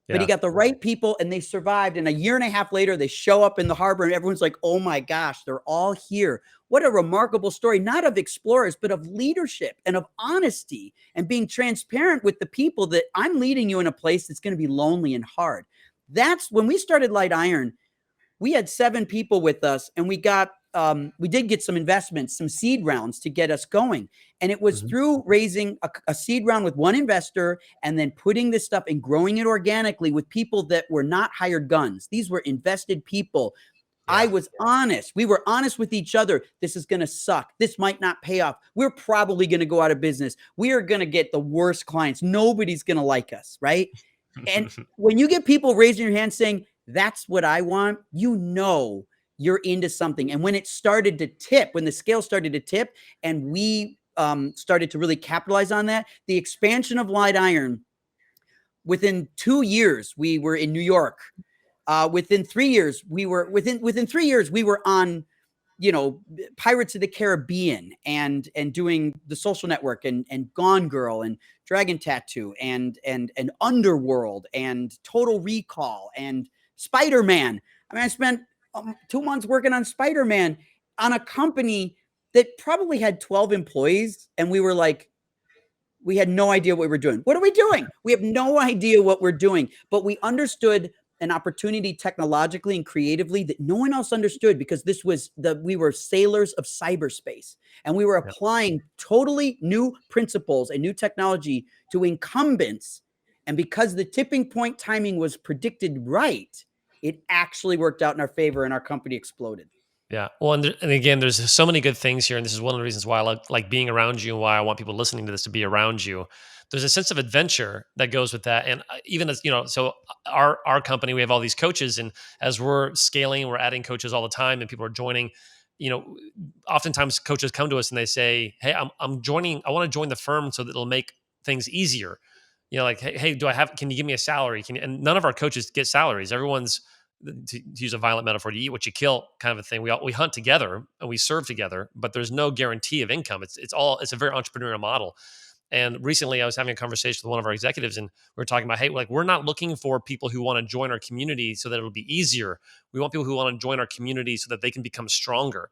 But he got the right people and they survived. And a year and a half later, they show up in the harbor and everyone's like, oh my gosh, they're all here. What a remarkable story, not of explorers, but of leadership and of honesty and being transparent with the people that I'm leading you in a place that's going to be lonely and hard. That's when we started Light Iron. We had 7 people with us and we did get some investments, some seed rounds to get us going. And it was through raising a seed round with one investor and then putting this stuff and growing it organically with people that were not hired guns. These were invested people. Yeah. I was honest. We were honest with each other. This is going to suck. This might not pay off. We're probably going to go out of business. We are going to get the worst clients. Nobody's going to like us, right? And when you get people raising your hand saying, that's what I want, you know you're into something. And when it started to tip, when the scale started to tip and we started to really capitalize on that, the expansion of Light Iron, within 2 years, we were in New York. Within 3 years, we were on, Pirates of the Caribbean and doing The Social Network and Gone Girl and Dragon Tattoo and Underworld and Total Recall and Spider-Man. I mean, I spent 2 months working on Spider-Man on a company that probably had 12 employees. And we were like, we had no idea what we were doing. What are we doing? We have no idea what we're doing, but we understood an opportunity technologically and creatively that no one else understood because we were sailors of cyberspace and we were applying totally new principles and new technology to incumbents. And because the tipping point timing was predicted right, it actually worked out in our favor and our company exploded. Yeah. Well, and again, there's so many good things here, and this is one of the reasons why I like being around you, and why I want people listening to this to be around you. There's a sense of adventure that goes with that, and even as so our company, we have all these coaches, and as we're scaling, we're adding coaches all the time, and people are joining. Oftentimes coaches come to us and they say, "Hey, I'm joining. I want to join the firm so that it'll make things easier." Like, "Hey, can you give me a salary?" And none of our coaches get salaries. Everyone's, to use a violent metaphor, you eat what you kill kind of a thing. We hunt together and we serve together, but there's no guarantee of income. It's a very entrepreneurial model. And recently I was having a conversation with one of our executives and we were talking about, hey, like, we're not looking for people who want to join our community so that it'll be easier. We want people who want to join our community so that they can become stronger.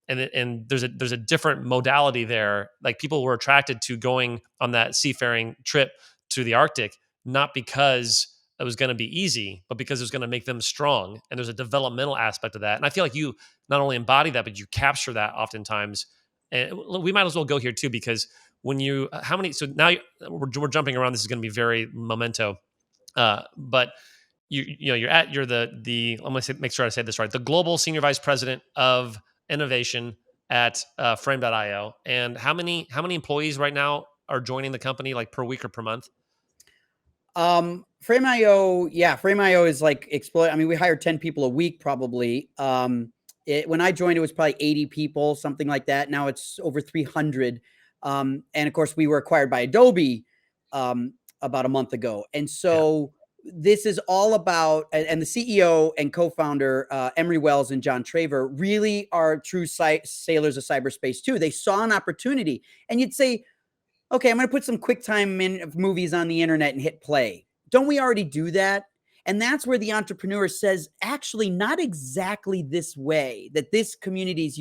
And there's a different modality there. Like, people were attracted to going on that seafaring trip to the Arctic, not because it was going to be easy, but because it was going to make them strong. And there's a developmental aspect of that. And I feel like you not only embody that, but you capture that oftentimes. And we might as well go here too, because so now we're jumping around. This is going to be very memento. But you're the I'm going to make sure I say this right. The Global Senior Vice President of Innovation at Frame.io. And how many employees right now are joining the company, like, per week or per month? Frameio is like explode. I mean, we hired 10 people a week probably. When I joined, it was probably 80 people, something like that. Now it's over 300. And of course, we were acquired by Adobe about a month ago. And so this is all about, and the CEO and co-founder, Emery Wells and John Traver, really are true sailors of cyberspace too. They saw an opportunity, and you'd say, okay, I'm going to put some QuickTime movies on the internet and hit play. Don't we already do that? And that's where the entrepreneur says, actually, not exactly this way, that this community is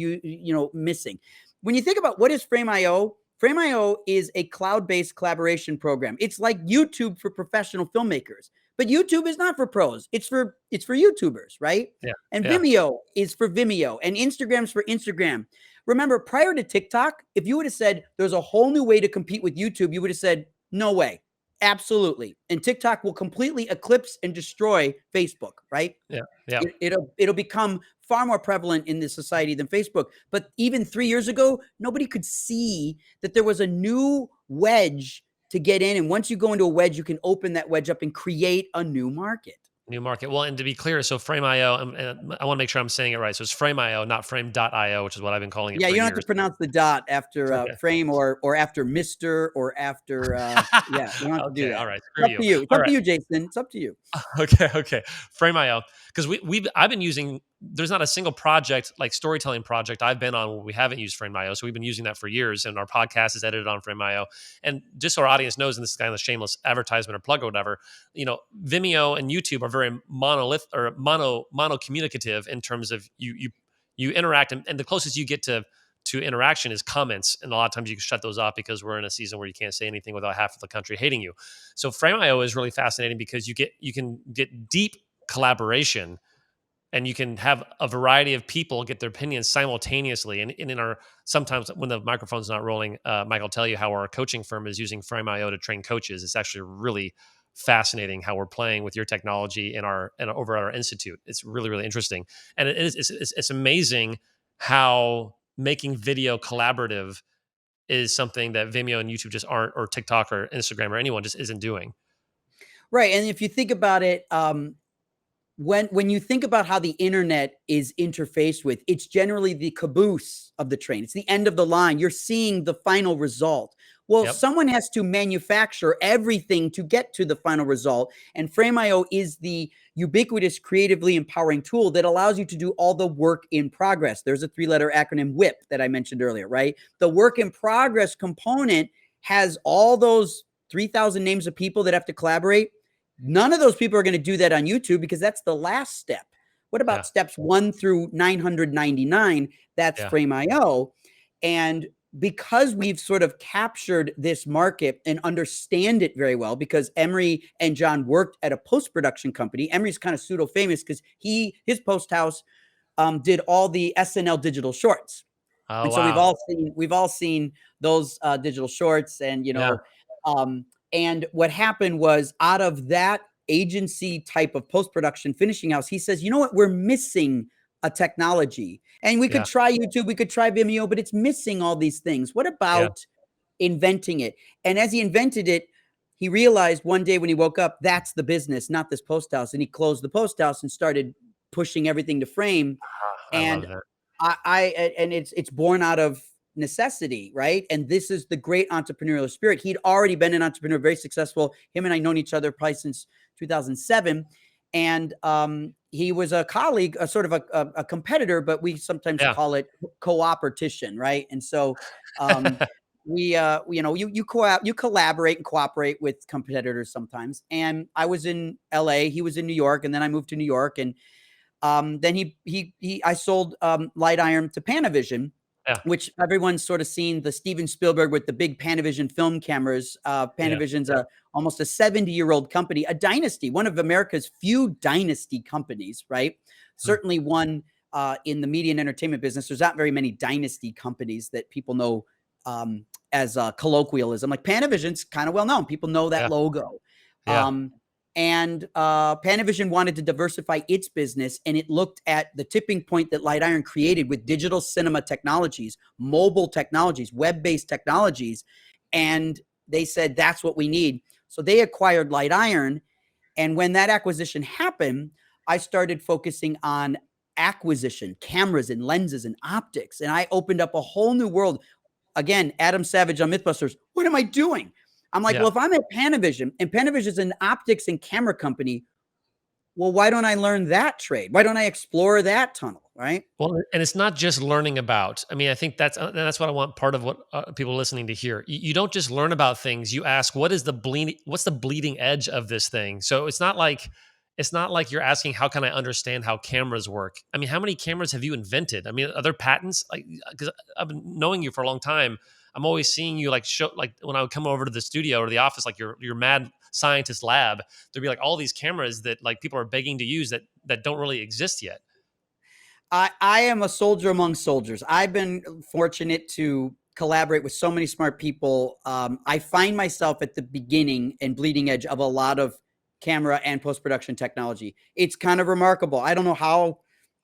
missing. When you think about what is Frameio, Frameio is a cloud-based collaboration program. It's like YouTube for professional filmmakers. But YouTube is not for pros. It's for YouTubers, right? Yeah. And Yeah. Vimeo is for Vimeo, and Instagram's for Instagram. Remember, prior to TikTok, if you would have said there's a whole new way to compete with YouTube, you would have said, no way. Absolutely. And TikTok will completely eclipse and destroy Facebook, right? Yeah. Yeah. It'll become far more prevalent in this society than Facebook. But even 3 years ago, nobody could see that there was a new wedge to get in. And once you go into a wedge, you can open that wedge up and create a new market. New market. Well, and to be clear, so Frameio, and I want to make sure I'm saying it right. So it's Frameio, not frame.io, which is what I've been calling it Yeah, for you don't have to years. pronounce the dot after Okay. frame or after Mr. or after yeah, you don't have to do Okay, that. all right. It's Screw up to you. you. It's All up to right. you, Jason. It's up to you. Okay. Frameio, because I've been using. There's not a single project, like storytelling project, I've been on where we haven't used Frameio. So we've been using that for years, and our podcast is edited on Frameio. And just so our audience knows, and this is kind of a shameless advertisement or plug or whatever, Vimeo and YouTube are very mono communicative in terms of you interact, and the closest you get to interaction is comments, and a lot of times you can shut those off because we're in a season where you can't say anything without half of the country hating you. So Frameio is really fascinating because you can get deep collaboration, and you can have a variety of people get their opinions simultaneously. And in our, sometimes when the microphone's not rolling, Mike will tell you how our coaching firm is using Frameio to train coaches. It's actually really fascinating how we're playing with your technology in over at our institute. It's really, really interesting. And it's amazing how making video collaborative is something that Vimeo and YouTube just aren't, or TikTok or Instagram or anyone just isn't doing. Right. And if you think about it, when you think about how the internet is interfaced with, it's generally the caboose of the train. It's the end of the line. You're seeing the final result. Well, Yep. someone has to manufacture everything to get to the final result. And Frameio is the ubiquitous, creatively empowering tool that allows you to do all the work in progress. There's a 3-letter acronym WIP that I mentioned earlier, right? The work in progress component has all those 3,000 names of people that have to collaborate. None of those people are going to do that on YouTube because that's the last step. What about steps 1 through 999? That's Frameio. And because we've sort of captured this market and understand it very well, because Emery and John worked at a post-production company. Emery's kind of pseudo-famous because his post house did all the SNL digital shorts. Oh, and so wow. we've all seen those digital shorts, and and what happened was, out of that agency type of post-production finishing house, he says, you know what, we're missing a technology. And we could try YouTube, we could try Vimeo, but it's missing all these things. What about inventing it? And as he invented it, he realized one day when he woke up, that's the business, not this post house. And he closed the post house and started pushing everything to Frame. I And love that. and it's born out of necessity, right? And this is the great entrepreneurial spirit. He'd already been an entrepreneur, very successful. Him and I known each other probably since 2007. And he was a colleague, a sort of a competitor, but we sometimes call it cooperation, right? And so you collaborate and cooperate with competitors sometimes. And I was in LA, he was in New York, and then I moved to New York. And then I sold Light Iron to Panavision, which everyone's sort of seen the Steven Spielberg with the big Panavision film cameras. Panavision's almost a 70-year-old company, a dynasty, one of America's few dynasty companies, right? Certainly one in the media and entertainment business. There's not very many dynasty companies that people know as a colloquialism. Like Panavision's kind of well known. People know that logo. And Panavision wanted to diversify its business, and it looked at the tipping point that Light Iron created with digital cinema technologies, mobile technologies, web-based technologies, and they said, that's what we need. So they acquired Light Iron, and when that acquisition happened, I started focusing on acquisition, cameras and lenses and optics, and I opened up a whole new world. Again, Adam Savage on Mythbusters, what am I doing? I'm like, well, Yeah. if I'm at Panavision and Panavision is an optics and camera company, well, why don't I learn that trade? Why don't I explore that tunnel? Right. Well, and it's not just learning about. I mean, I think that's what I want. Part of what people listening to hear. You don't just learn about things. You ask, what's the bleeding edge of this thing? So it's not like you're asking, how can I understand how cameras work? I mean, how many cameras have you invented? I mean, are there patents? Like, because I've been knowing you for a long time. I'm always seeing you like show, like when I would come over to the studio or the office, like your mad scientist lab. There'd be like all these cameras that like people are begging to use that don't really exist yet. I am a soldier among soldiers. I've been fortunate to collaborate with so many smart people. I find myself at the beginning and bleeding edge of a lot of camera and post production technology. It's kind of remarkable. I don't know how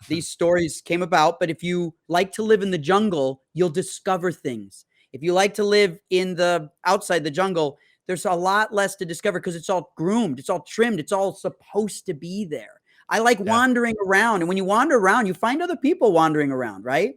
these stories came about, but if you like to live in the jungle, you'll discover things. If you like to live in the outside the jungle, there's a lot less to discover because it's all groomed, it's all trimmed, it's all supposed to be there. I like Yeah, wandering around. And when you wander around, you find other people wandering around, right?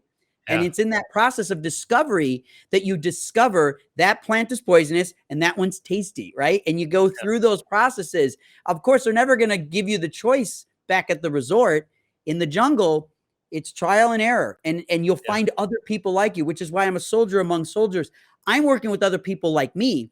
And yeah, it's in that process of discovery that you discover that plant is poisonous and that one's tasty, right? And you go yeah, through those processes. Of course, they're never going to give you the choice back at the resort. In the jungle, it's trial and error. And you'll yeah, find other people like you, which is why I'm a soldier among soldiers. I'm working with other people like me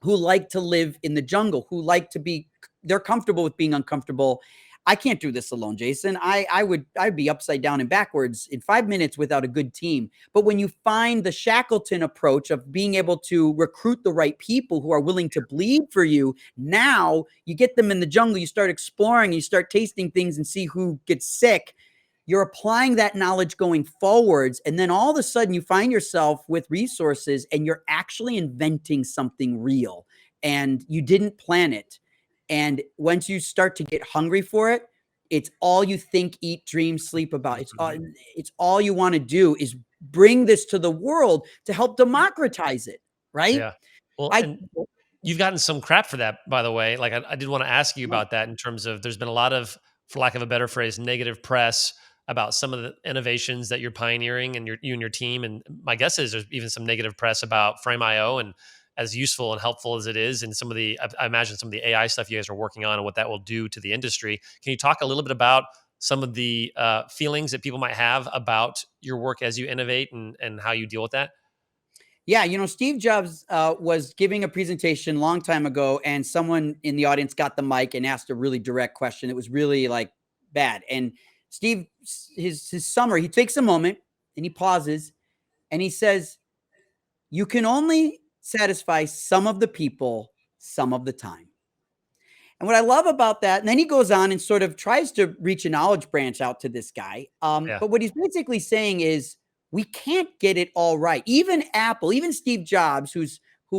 who like to live in the jungle, who like to be, they're comfortable with being uncomfortable. I can't do this alone, Jason. I'd be upside down and backwards in 5 minutes without a good team. But when you find the Shackleton approach of being able to recruit the right people who are willing to bleed for you, now you get them in the jungle, you start exploring, you start tasting things and see who gets sick. You're applying that knowledge going forwards. And then all of a sudden you find yourself with resources and you're actually inventing something real and you didn't plan it. And once you start to get hungry for it, it's all you think, eat, dream, sleep about. It's all you want to do is bring this to the world to help democratize it, right? yeah. Well, I and you've gotten some crap for that, by the way. Like, I did want to ask you no, about that in terms of there's been a lot of, for lack of a better phrase, negative press about some of the innovations that you're pioneering and you and your team. And my guess is there's even some negative press about Frameio and as useful and helpful as it is, and some of the, I imagine some of the AI stuff you guys are working on and what that will do to the industry. Can you talk a little bit about some of the feelings that people might have about your work as you innovate and how you deal with that? Yeah, Steve Jobs was giving a presentation a long time ago, and someone in the audience got the mic and asked a really direct question. It was really like bad. And Steve, his summary, he takes a moment and he pauses and he says, "You can only satisfy some of the people some of the time." And what I love about that, and then he goes on and sort of tries to reach a knowledge branch out to this guy. Yeah, But what he's basically saying is we can't get it all right. Even Apple, even Steve Jobs, who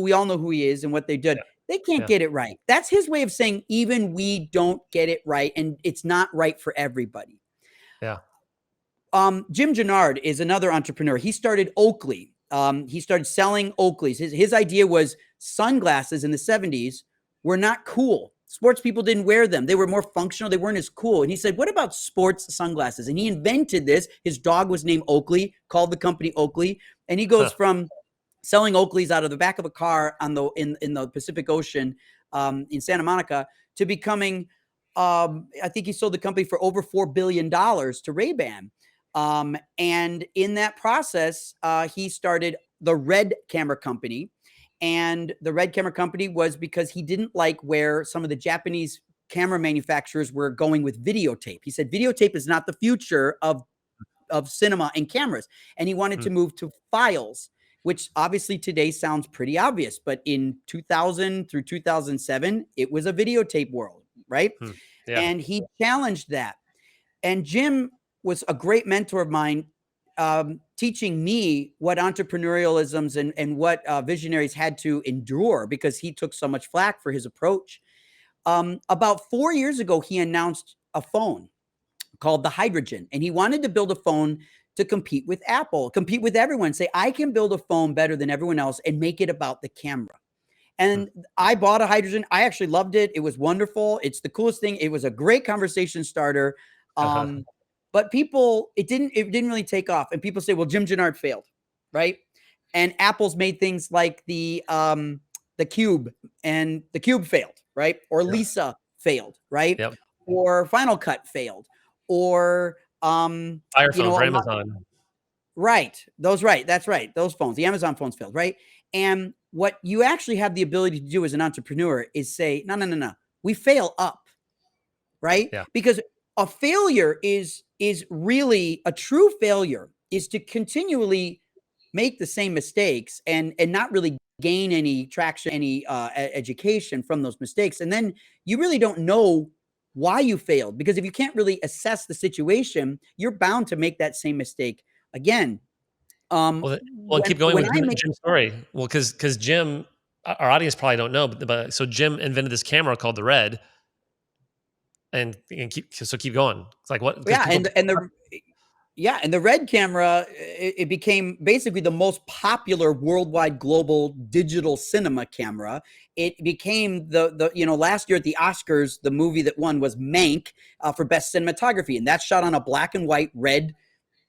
we all know who he is and what they did, yeah, they can't yeah, get it right. That's his way of saying even we don't get it right, and it's not right for everybody. yeah. Jim Gennard is another entrepreneur. He started Oakley. He started selling Oakleys. His idea was sunglasses in the 70s were not cool. Sports people didn't wear them. They were more functional. They weren't as cool. And he said, what about sports sunglasses? And he invented this. His dog was named Oakley, called the company Oakley. And he goes Huh. from selling Oakleys out of the back of a car on in the Pacific Ocean in Santa Monica to becoming, I think he sold the company for over $4 billion to Ray-Ban. And in that process, he started the Red Camera Company. And the Red Camera Company was because he didn't like where some of the Japanese camera manufacturers were going with videotape. He said videotape is not the future of cinema and cameras. And he wanted Hmm, to move to files, which obviously today sounds pretty obvious. But in 2000 through 2007, it was a videotape world, right? hmm. Yeah. And he challenged that. And Jim was a great mentor of mine, teaching me what entrepreneurialisms and what visionaries had to endure because he took so much flack for his approach. About 4 years ago, he announced a phone called the Hydrogen, and he wanted to build a phone to compete with Apple, compete with everyone, say, I can build a phone better than everyone else and make it about the camera. Hmm. And I bought a Hydrogen. I actually loved it. It was wonderful. It's the coolest thing. It was a great conversation starter. But it didn't really take off. And people say, well, Jim Gennard failed, right? And Apple's made things like the the Cube, and the Cube failed, right? Or Yep. Lisa failed, right? Yep. Or Final Cut failed, or Fire you phone know, for Amazon. right. Those right. That's right. Those phones, the Amazon phones failed, right? And what you actually have the ability to do as an entrepreneur is say, no, no, no, no. We fail up, right? Yeah. Because a failure is really a true failure is to continually make the same mistakes and not really gain any traction, any education from those mistakes. And then you really don't know why you failed, because if you can't really assess the situation, you're bound to make that same mistake again. Well, and keep going When with I make Jim's story. Well, because Jim, our audience probably don't know, but so Jim invented this camera called the Red, and keep going. It's like what? Because yeah, people, and the Red camera, it became basically the most popular worldwide global digital cinema camera. It became the last year at the Oscars, the movie that won was Mank for best cinematography, and that's shot on a black and white red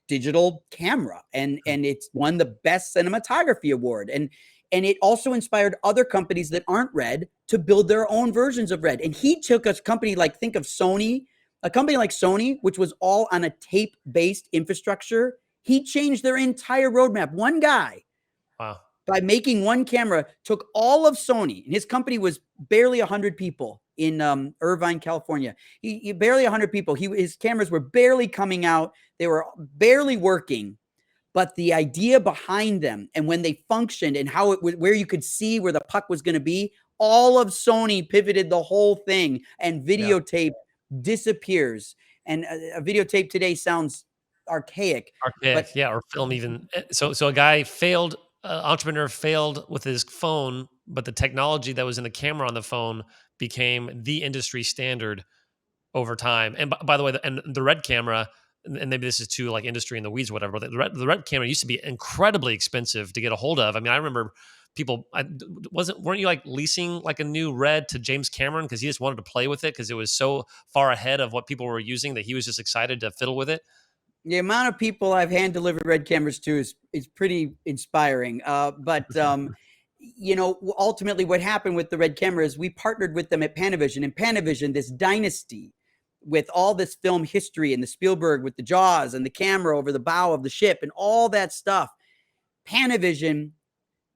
digital camera, and it's won the best cinematography award, and it also inspired other companies that aren't Red to build their own versions of Red. And he took a company like, think of Sony, a company like Sony, which was all on a tape-based infrastructure. He changed their entire roadmap. One guy, wow, by making one camera, took all of Sony, and his company was barely 100 people in Irvine, California. He barely 100 people. His cameras were barely coming out. They were barely working. But the idea behind them, and when they functioned, and how it was, where you could see where the puck was going to be, all of Sony pivoted the whole thing, and yeah, videotape disappears. And a videotape today sounds archaic, archaic, but yeah, or film even. So a guy failed, entrepreneur failed with his phone, but the technology that was in the camera on the phone became the industry standard over time. And by the way, the Red camera, and maybe this is too like industry in the weeds or whatever, but the Red camera used to be incredibly expensive to get a hold of. I mean, I remember people, weren't you like leasing like a new Red to James Cameron because he just wanted to play with it because it was so far ahead of what people were using that he was just excited to fiddle with it? the amount of people I've hand delivered Red cameras to is pretty inspiring. Ultimately what happened with the Red camera is we partnered with them at Panavision, and Panavision, this dynasty with all this film history, and the Spielberg with the Jaws and the camera over the bow of the ship and all that stuff. Panavision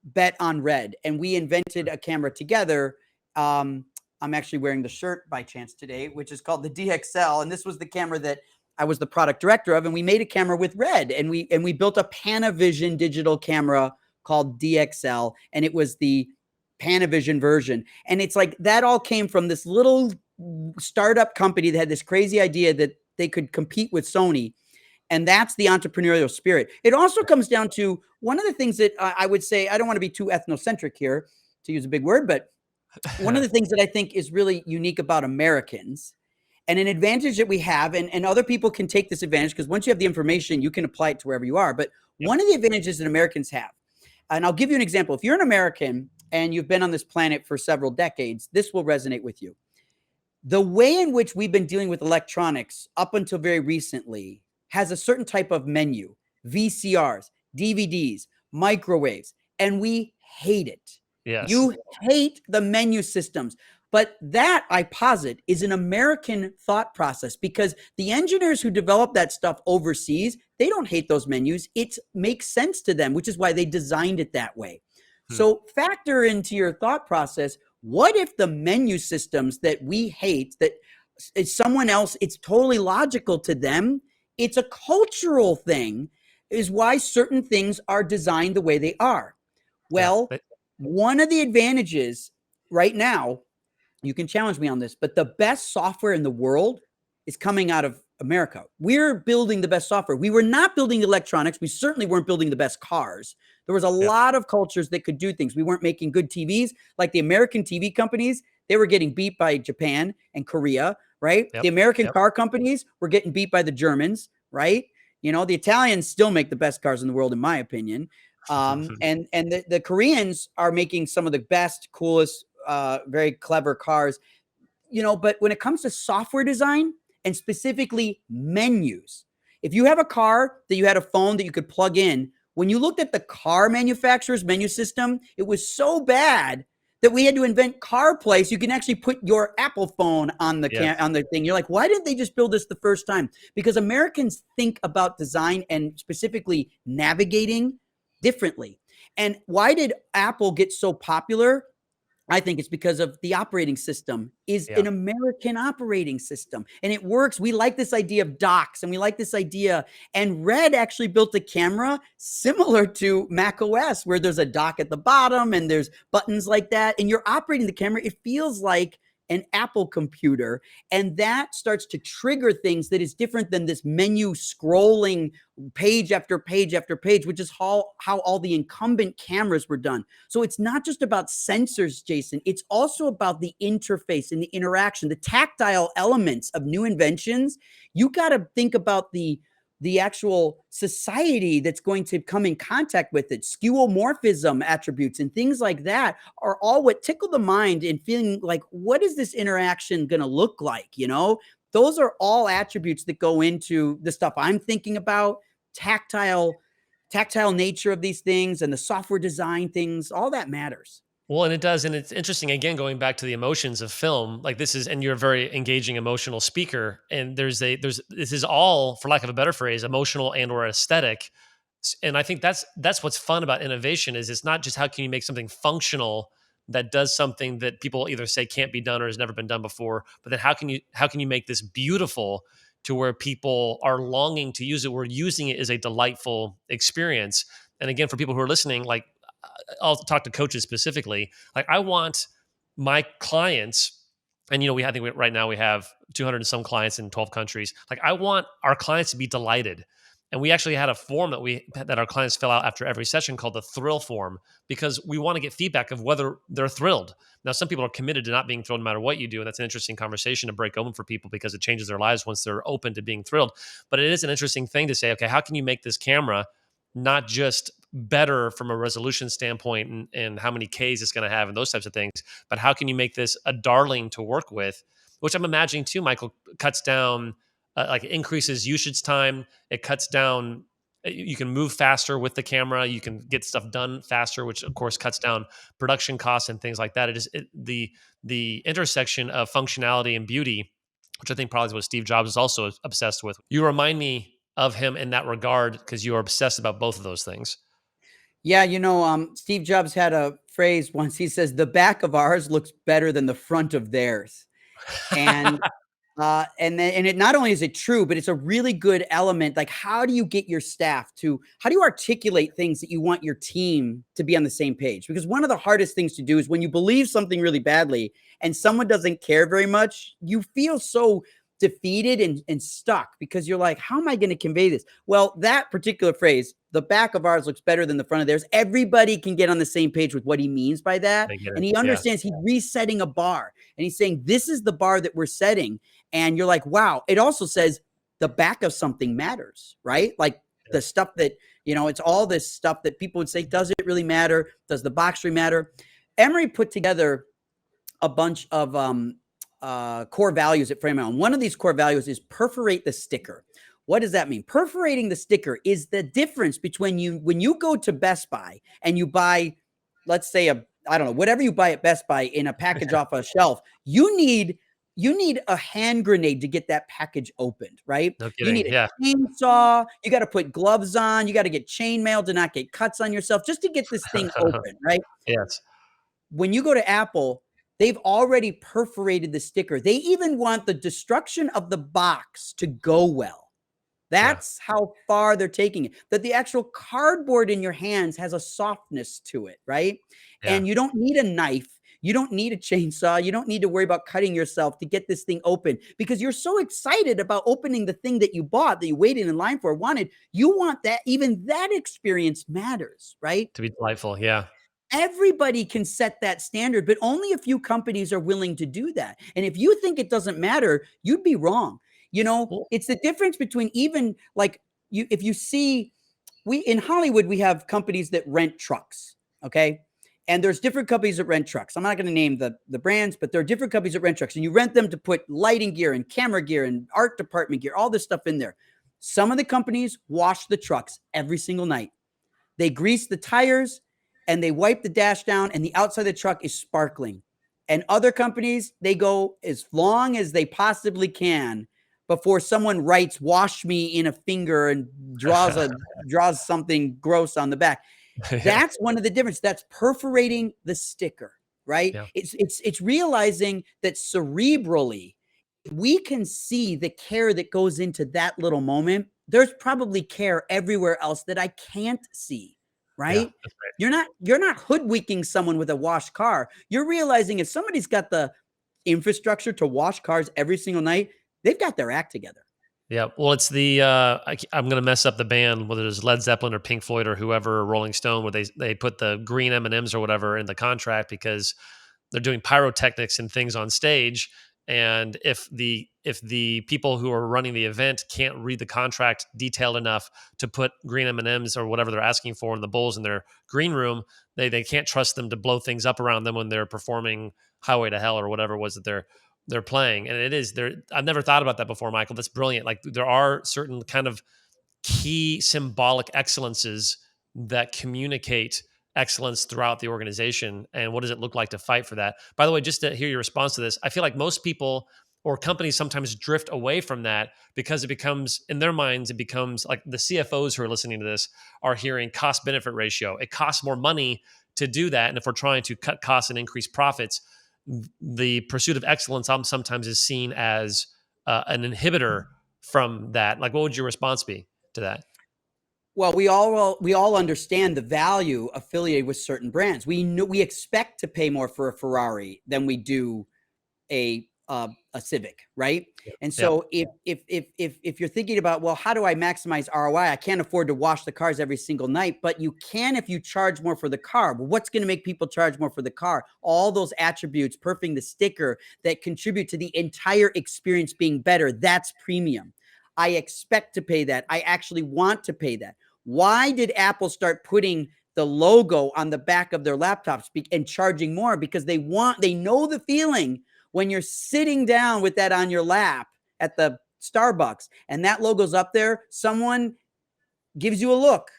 bet on Red, and we invented a camera together. I'm actually wearing the shirt by chance today, which is called the DXL. And this was the camera that I was the product director of. And we made a camera with Red, and we built a Panavision digital camera called DXL. And it was the Panavision version. And it's like that all came from this little startup company that had this crazy idea that they could compete with Sony. And that's the entrepreneurial spirit. It also comes down to one of the things that I would say, I don't want to be too ethnocentric here, to use a big word, but one of the things that I think is really unique about Americans, and an advantage that we have, and other people can take this advantage, because once you have the information, you can apply it to wherever you are. But Yep. one of the advantages that Americans have, and I'll give you an example. If you're an American and you've been on this planet for several decades, this will resonate with you. The way in which we've been dealing with electronics up until very recently has a certain type of menu: VCRs, DVDs, microwaves, and we hate it. Yes. You hate the menu systems. But that, I posit, is an American thought process, because the engineers who develop that stuff overseas, they don't hate those menus. It makes sense to them, which is why they designed it that way. Hmm. So factor into your thought process, what if the menu systems that we hate, that is someone else, it's totally logical to them, it's a cultural thing, is why certain things are designed the way they are. Yeah. Well, one of the advantages right now, you can challenge me on this, but the best software in the world is coming out of America. We're building the best software. We were not building electronics. We certainly weren't building the best cars. There was a lot of cultures that could do things. We weren't making good TVs. Like the American TV companies, they were getting beat by Japan and Korea, right? Yep. The American Yep. car companies were getting beat by the Germans, right? You know, the Italians still make the best cars in the world, in my opinion. And the Koreans are making some of the best, coolest, very clever cars, but when it comes to software design, and specifically menus, if you have a car that you had a phone that you could plug in, when you looked at the car manufacturer's menu system, it was so bad that we had to invent CarPlay so you can actually put your Apple phone on Yeah. on the thing. You're like, why didn't they just build this the first time? Because Americans think about design and specifically navigating differently. And why did Apple get so popular? I think it's because of the operating system is Yeah. an American operating system and it works. We like this idea of docks and we like this idea. And Red actually built a camera similar to Mac OS where there's a dock at the bottom and there's buttons like that. And you're operating the camera. It feels like an Apple computer. And that starts to trigger things that is different than this menu scrolling page after page after page, which is how all the incumbent cameras were done. So it's not just about sensors, Jason. It's also about the interface and the interaction, the tactile elements of new inventions. You got to think about the actual society that's going to come in contact with it. Skeuomorphism attributes and things like that are all what tickle the mind and feeling like, what is this interaction going to look like? You know, those are all attributes that go into the stuff I'm thinking about, tactile nature of these things and the software design things, all that matters. Well, and it does, and it's interesting. Again, going back to the emotions of film, like this is, and you're a very engaging, emotional speaker. And there's this is all, for lack of a better phrase, emotional and or aesthetic. And I think that's what's fun about innovation is it's not just how can you make something functional that does something that people either say can't be done or has never been done before, but then how can you make this beautiful to where people are longing to use it, where using it is a delightful experience. And again, for people who are listening, like I'll talk to coaches specifically. Like I want my clients, and I think right now we have 200 and some clients in 12 countries. Like I want our clients to be delighted. And we actually had a form that our clients fill out after every session called the thrill form, because we want to get feedback of whether they're thrilled. Now, some people are committed to not being thrilled no matter what you do, and that's an interesting conversation to break open for people because it changes their lives once they're open to being thrilled. But it is an interesting thing to say, okay, how can you make this camera not just better from a resolution standpoint and how many Ks it's going to have and those types of things, but how can you make this a darling to work with, which I'm imagining too, Michael, cuts down, like increases usage time. It cuts down, you can move faster with the camera. You can get stuff done faster, which of course cuts down production costs and things like that. The intersection of functionality and beauty, which I think probably is what Steve Jobs is also obsessed with. You remind me of him in that regard because you are obsessed about both of those things. Yeah, Steve Jobs had a phrase once. He says, "The back of ours looks better than the front of theirs." And and it not only is it true, but it's a really good element. Like, how do you get your staff to, how do you articulate things that you want your team to be on the same page? Because one of the hardest things to do is when you believe something really badly and someone doesn't care very much, you feel so defeated and stuck because you're like, how am I going to convey this? Well, that particular phrase, the back of ours looks better than the front of theirs. Everybody can get on the same page with what he means by that. They get And it. he Yeah. understands he's resetting a bar and he's saying, this is the bar that we're setting. And you're like, wow. It also says the back of something matters, right? Like Yeah. the stuff that, it's all this stuff that people would say, does it really matter? Does the box really matter? Emory put together a bunch of core values at Frameio. And one of these core values is perforate the sticker. What does that mean? Perforating the sticker is the difference between when you go to Best Buy and you buy, let's say I don't know, whatever you buy at Best Buy in a package off a shelf, you need a hand grenade to get that package opened, right? No You kidding. need Yeah. a chainsaw. You got to put gloves on. You got to get chainmail to not get cuts on yourself just to get this thing open, right? Yes. When you go to Apple, they've already perforated the sticker. They even want the destruction of the box to go well. Yeah. That's how far they're taking it. That the actual cardboard in your hands has a softness to it, right? Yeah. And you don't need a knife. You don't need a chainsaw. You don't need to worry about cutting yourself to get this thing open because you're so excited about opening the thing that you bought, that you waited in line for, wanted. You want that, even that experience matters, right? To be delightful. Yeah. Everybody can set that standard, but only a few companies are willing to do that. And if you think it doesn't matter, you'd be wrong. Well, It's the difference between even like if you see, we in Hollywood, we have companies that rent trucks. Okay. And there's different companies that rent trucks. I'm not going to name the brands, but there are different companies that rent trucks and you rent them to put lighting gear and camera gear and art department gear, all this stuff in there. Some of the companies wash the trucks every single night. They grease the tires. and they wipe the dash down and the outside of the truck is sparkling. And other companies, they go as long as they possibly can before someone writes "wash me" in a finger and draws something gross on the back. Yeah. That's one of the differences. That's perforating the sticker, right? Yeah. It's realizing that cerebrally, we can see the care that goes into that little moment. There's probably care everywhere else that I can't see, Yeah. right? That's right. You're not hoodwinking someone with a washed car. You're realizing if somebody's got the infrastructure to wash cars every single night, they've got their act together. Yeah, well, it's the I'm gonna mess up the band, whether it's Led Zeppelin or Pink Floyd or whoever, or Rolling Stone, where they put the green M&Ms or whatever in the contract because they're doing pyrotechnics and things on stage. And if the people who are running the event can't read the contract detailed enough to put green M&Ms or whatever they're asking for in the bowls in their green room, they can't trust them to blow things up around them when they're performing Highway to Hell or whatever it was that they're playing. And it is there. I've never thought about that before, Michael. That's brilliant. Like there are certain kind of key symbolic excellences that communicate excellence throughout the organization. And what does it look like to fight for that? By the way, just to hear your response to this, I feel like most people or companies sometimes drift away from that because it becomes, in their minds, it becomes like the CFOs who are listening to this are hearing cost benefit ratio. It costs more money to do that. And if we're trying to cut costs and increase profits, the pursuit of excellence sometimes is seen as an inhibitor from that. Like, what would your response be to that? Well, we all understand the value affiliated with certain brands. We expect to pay more for a Ferrari than we do a Civic, right? And Yeah. so if you're thinking about, well, how do I maximize ROI? I can't afford to wash the cars every single night, but you can if you charge more for the car. Well, what's going to make people charge more for the car? All those attributes, perfing the sticker that contribute to the entire experience being better. That's premium. I expect to pay that. I actually want to pay that. Why did Apple start putting the logo on the back of their laptops and charging more? Because they know the feeling when you're sitting down with that on your lap at the Starbucks and that logo's up there, someone gives you a look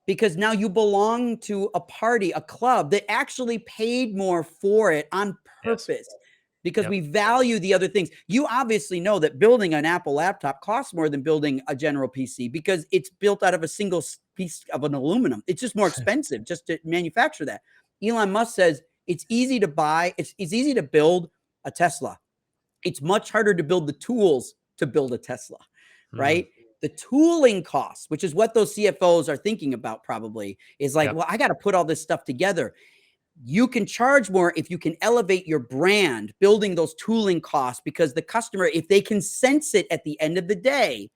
because now you belong to a party, a club that actually paid more for it on Yes. purpose because Yep. we value the other things. You obviously know that building an Apple laptop costs more than building a general PC because it's built out of a single piece of an aluminum. It's just more expensive just to manufacture that. Elon Musk says it's easy to buy, it's easy to build a Tesla. It's much harder to build the tools to build a Tesla, Mm, right? The tooling costs, which is what those CFOs are thinking about probably, is like, yep. well, I got to put all this stuff together. You can charge more if you can elevate your brand, building those tooling costs, because the customer, if they can sense it at the end of the day,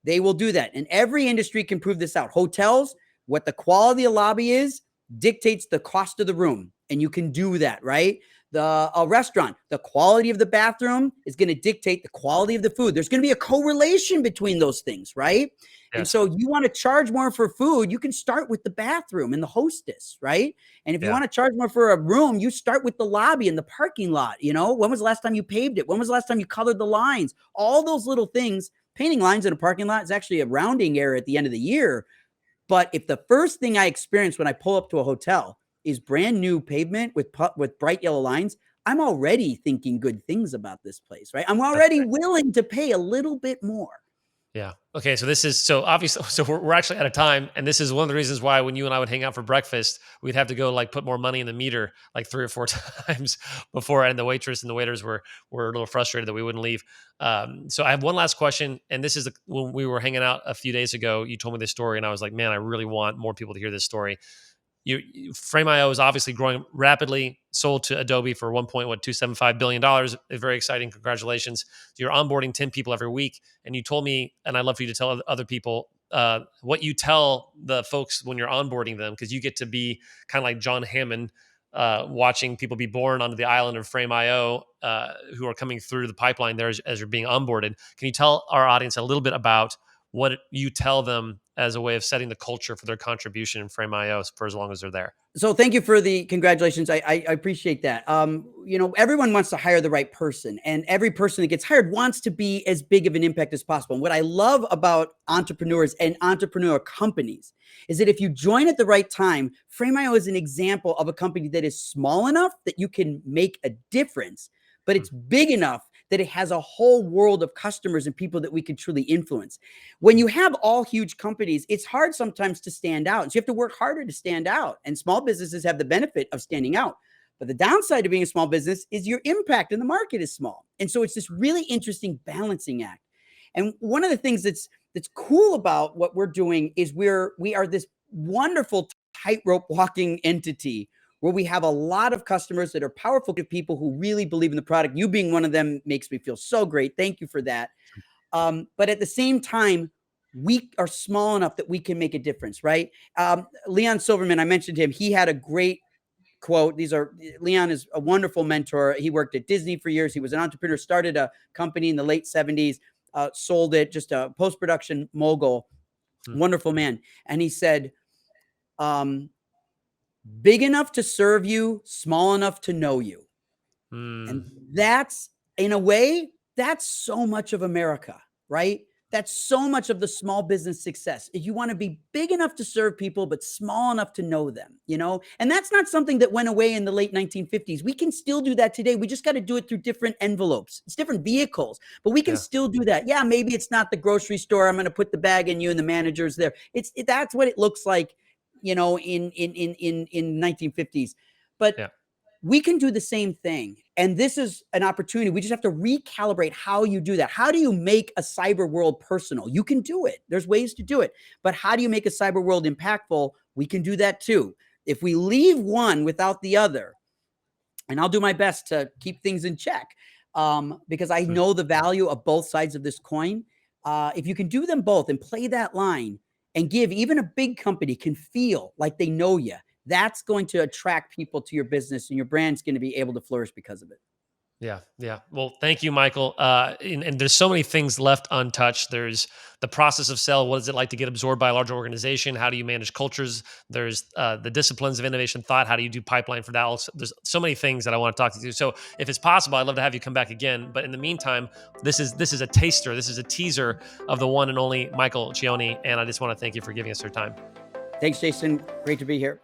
they will do that. And every industry can prove this out. Hotels, what the quality of the lobby is dictates the cost of the room. And you can do that, right? A restaurant, the quality of the bathroom is going to dictate the quality of the food. There's going to be a correlation between those things, right? And Yes. so you want to charge more for food, you can start with the bathroom and the hostess, right? And if you Yeah. want to charge more for a room, you start with the lobby and the parking lot. When was the last time you paved it? When was the last time you colored the lines? All those little things. Painting lines in a parking lot is actually a rounding error at the end of the year. But if the first thing I experience when I pull up to a hotel is brand new pavement with bright yellow lines, I'm already thinking good things about this place, right? I'm That's already right. willing to pay a little bit more. Yeah. Okay. So this is so obviously. So we're actually out of time, and this is one of the reasons why when you and I would hang out for breakfast, we'd have to go like put more money in the meter like 3 or 4 times before, and the waitress and the waiters were a little frustrated that we wouldn't leave. So I have one last question, and this is when we were hanging out a few days ago. You told me this story, and I was like, man, I really want more people to hear this story. Frameio is obviously growing rapidly, sold to Adobe for $1.275 billion. Very exciting. Congratulations. You're onboarding 10 people every week. And you told me, and I'd love for you to tell other people what you tell the folks when you're onboarding them, because you get to be kind of like John Hammond, watching people be born onto the island of Frameio, who are coming through the pipeline there as you're being onboarded. Can you tell our audience a little bit about what you tell them as a way of setting the culture for their contribution in Frameio for as long as they're there. So thank you for the congratulations. I appreciate that. Everyone wants to hire the right person, and every person that gets hired wants to be as big of an impact as possible. And what I love about entrepreneurs and entrepreneur companies is that if you join at the right time, Frameio is an example of a company that is small enough that you can make a difference, but it's big enough that it has a whole world of customers and people that we can truly influence. When you have all huge companies, it's hard sometimes to stand out. So you have to work harder to stand out. And small businesses have the benefit of standing out. But the downside of being a small business is your impact in the market is small. And so it's this really interesting balancing act. And one of the things that's cool about what we're doing is we are this wonderful tightrope walking entity where we have a lot of customers that are powerful people who really believe in the product. You being one of them makes me feel so great. Thank you for that. But at the same time, we are small enough that we can make a difference, right? Leon Silverman, I mentioned him. He had a great quote. Leon is a wonderful mentor. He worked at Disney for years. He was an entrepreneur, started a company in the late 70s, sold it, just a post-production mogul, wonderful man. And he said, big enough to serve you, small enough to know you. And that's, in a way, that's so much of America, right? That's so much of the small business success. You want to be big enough to serve people, but small enough to know them, And that's not something that went away in the late 1950s. We can still do that today. We just got to do it through different envelopes. It's different vehicles, but we can still do that. Yeah, maybe it's not the grocery store. I'm going to put the bag in you and the manager's there. That's what it looks like, in 1950s. But we can do the same thing. And this is an opportunity. We just have to recalibrate how you do that. How do you make a cyber world personal? You can do it. There's ways to do it. But how do you make a cyber world impactful? We can do that too. If we leave one without the other, and I'll do my best to keep things in check, because I know the value of both sides of this coin. If you can do them both and play that line and give, even a big company can feel like they know you. That's going to attract people to your business, and your brand's going to be able to flourish because of it. Yeah. Well, thank you, Michael. And there's so many things left untouched. There's the process of sell. What is it like to get absorbed by a larger organization? How do you manage cultures? There's the disciplines of innovation thought. How do you do pipeline for that? Also, there's so many things that I want to talk to you. So if it's possible, I'd love to have you come back again. But in the meantime, this is a taster. This is a teaser of the one and only Michael Cioni. And I just want to thank you for giving us your time. Thanks, Jason. Great to be here.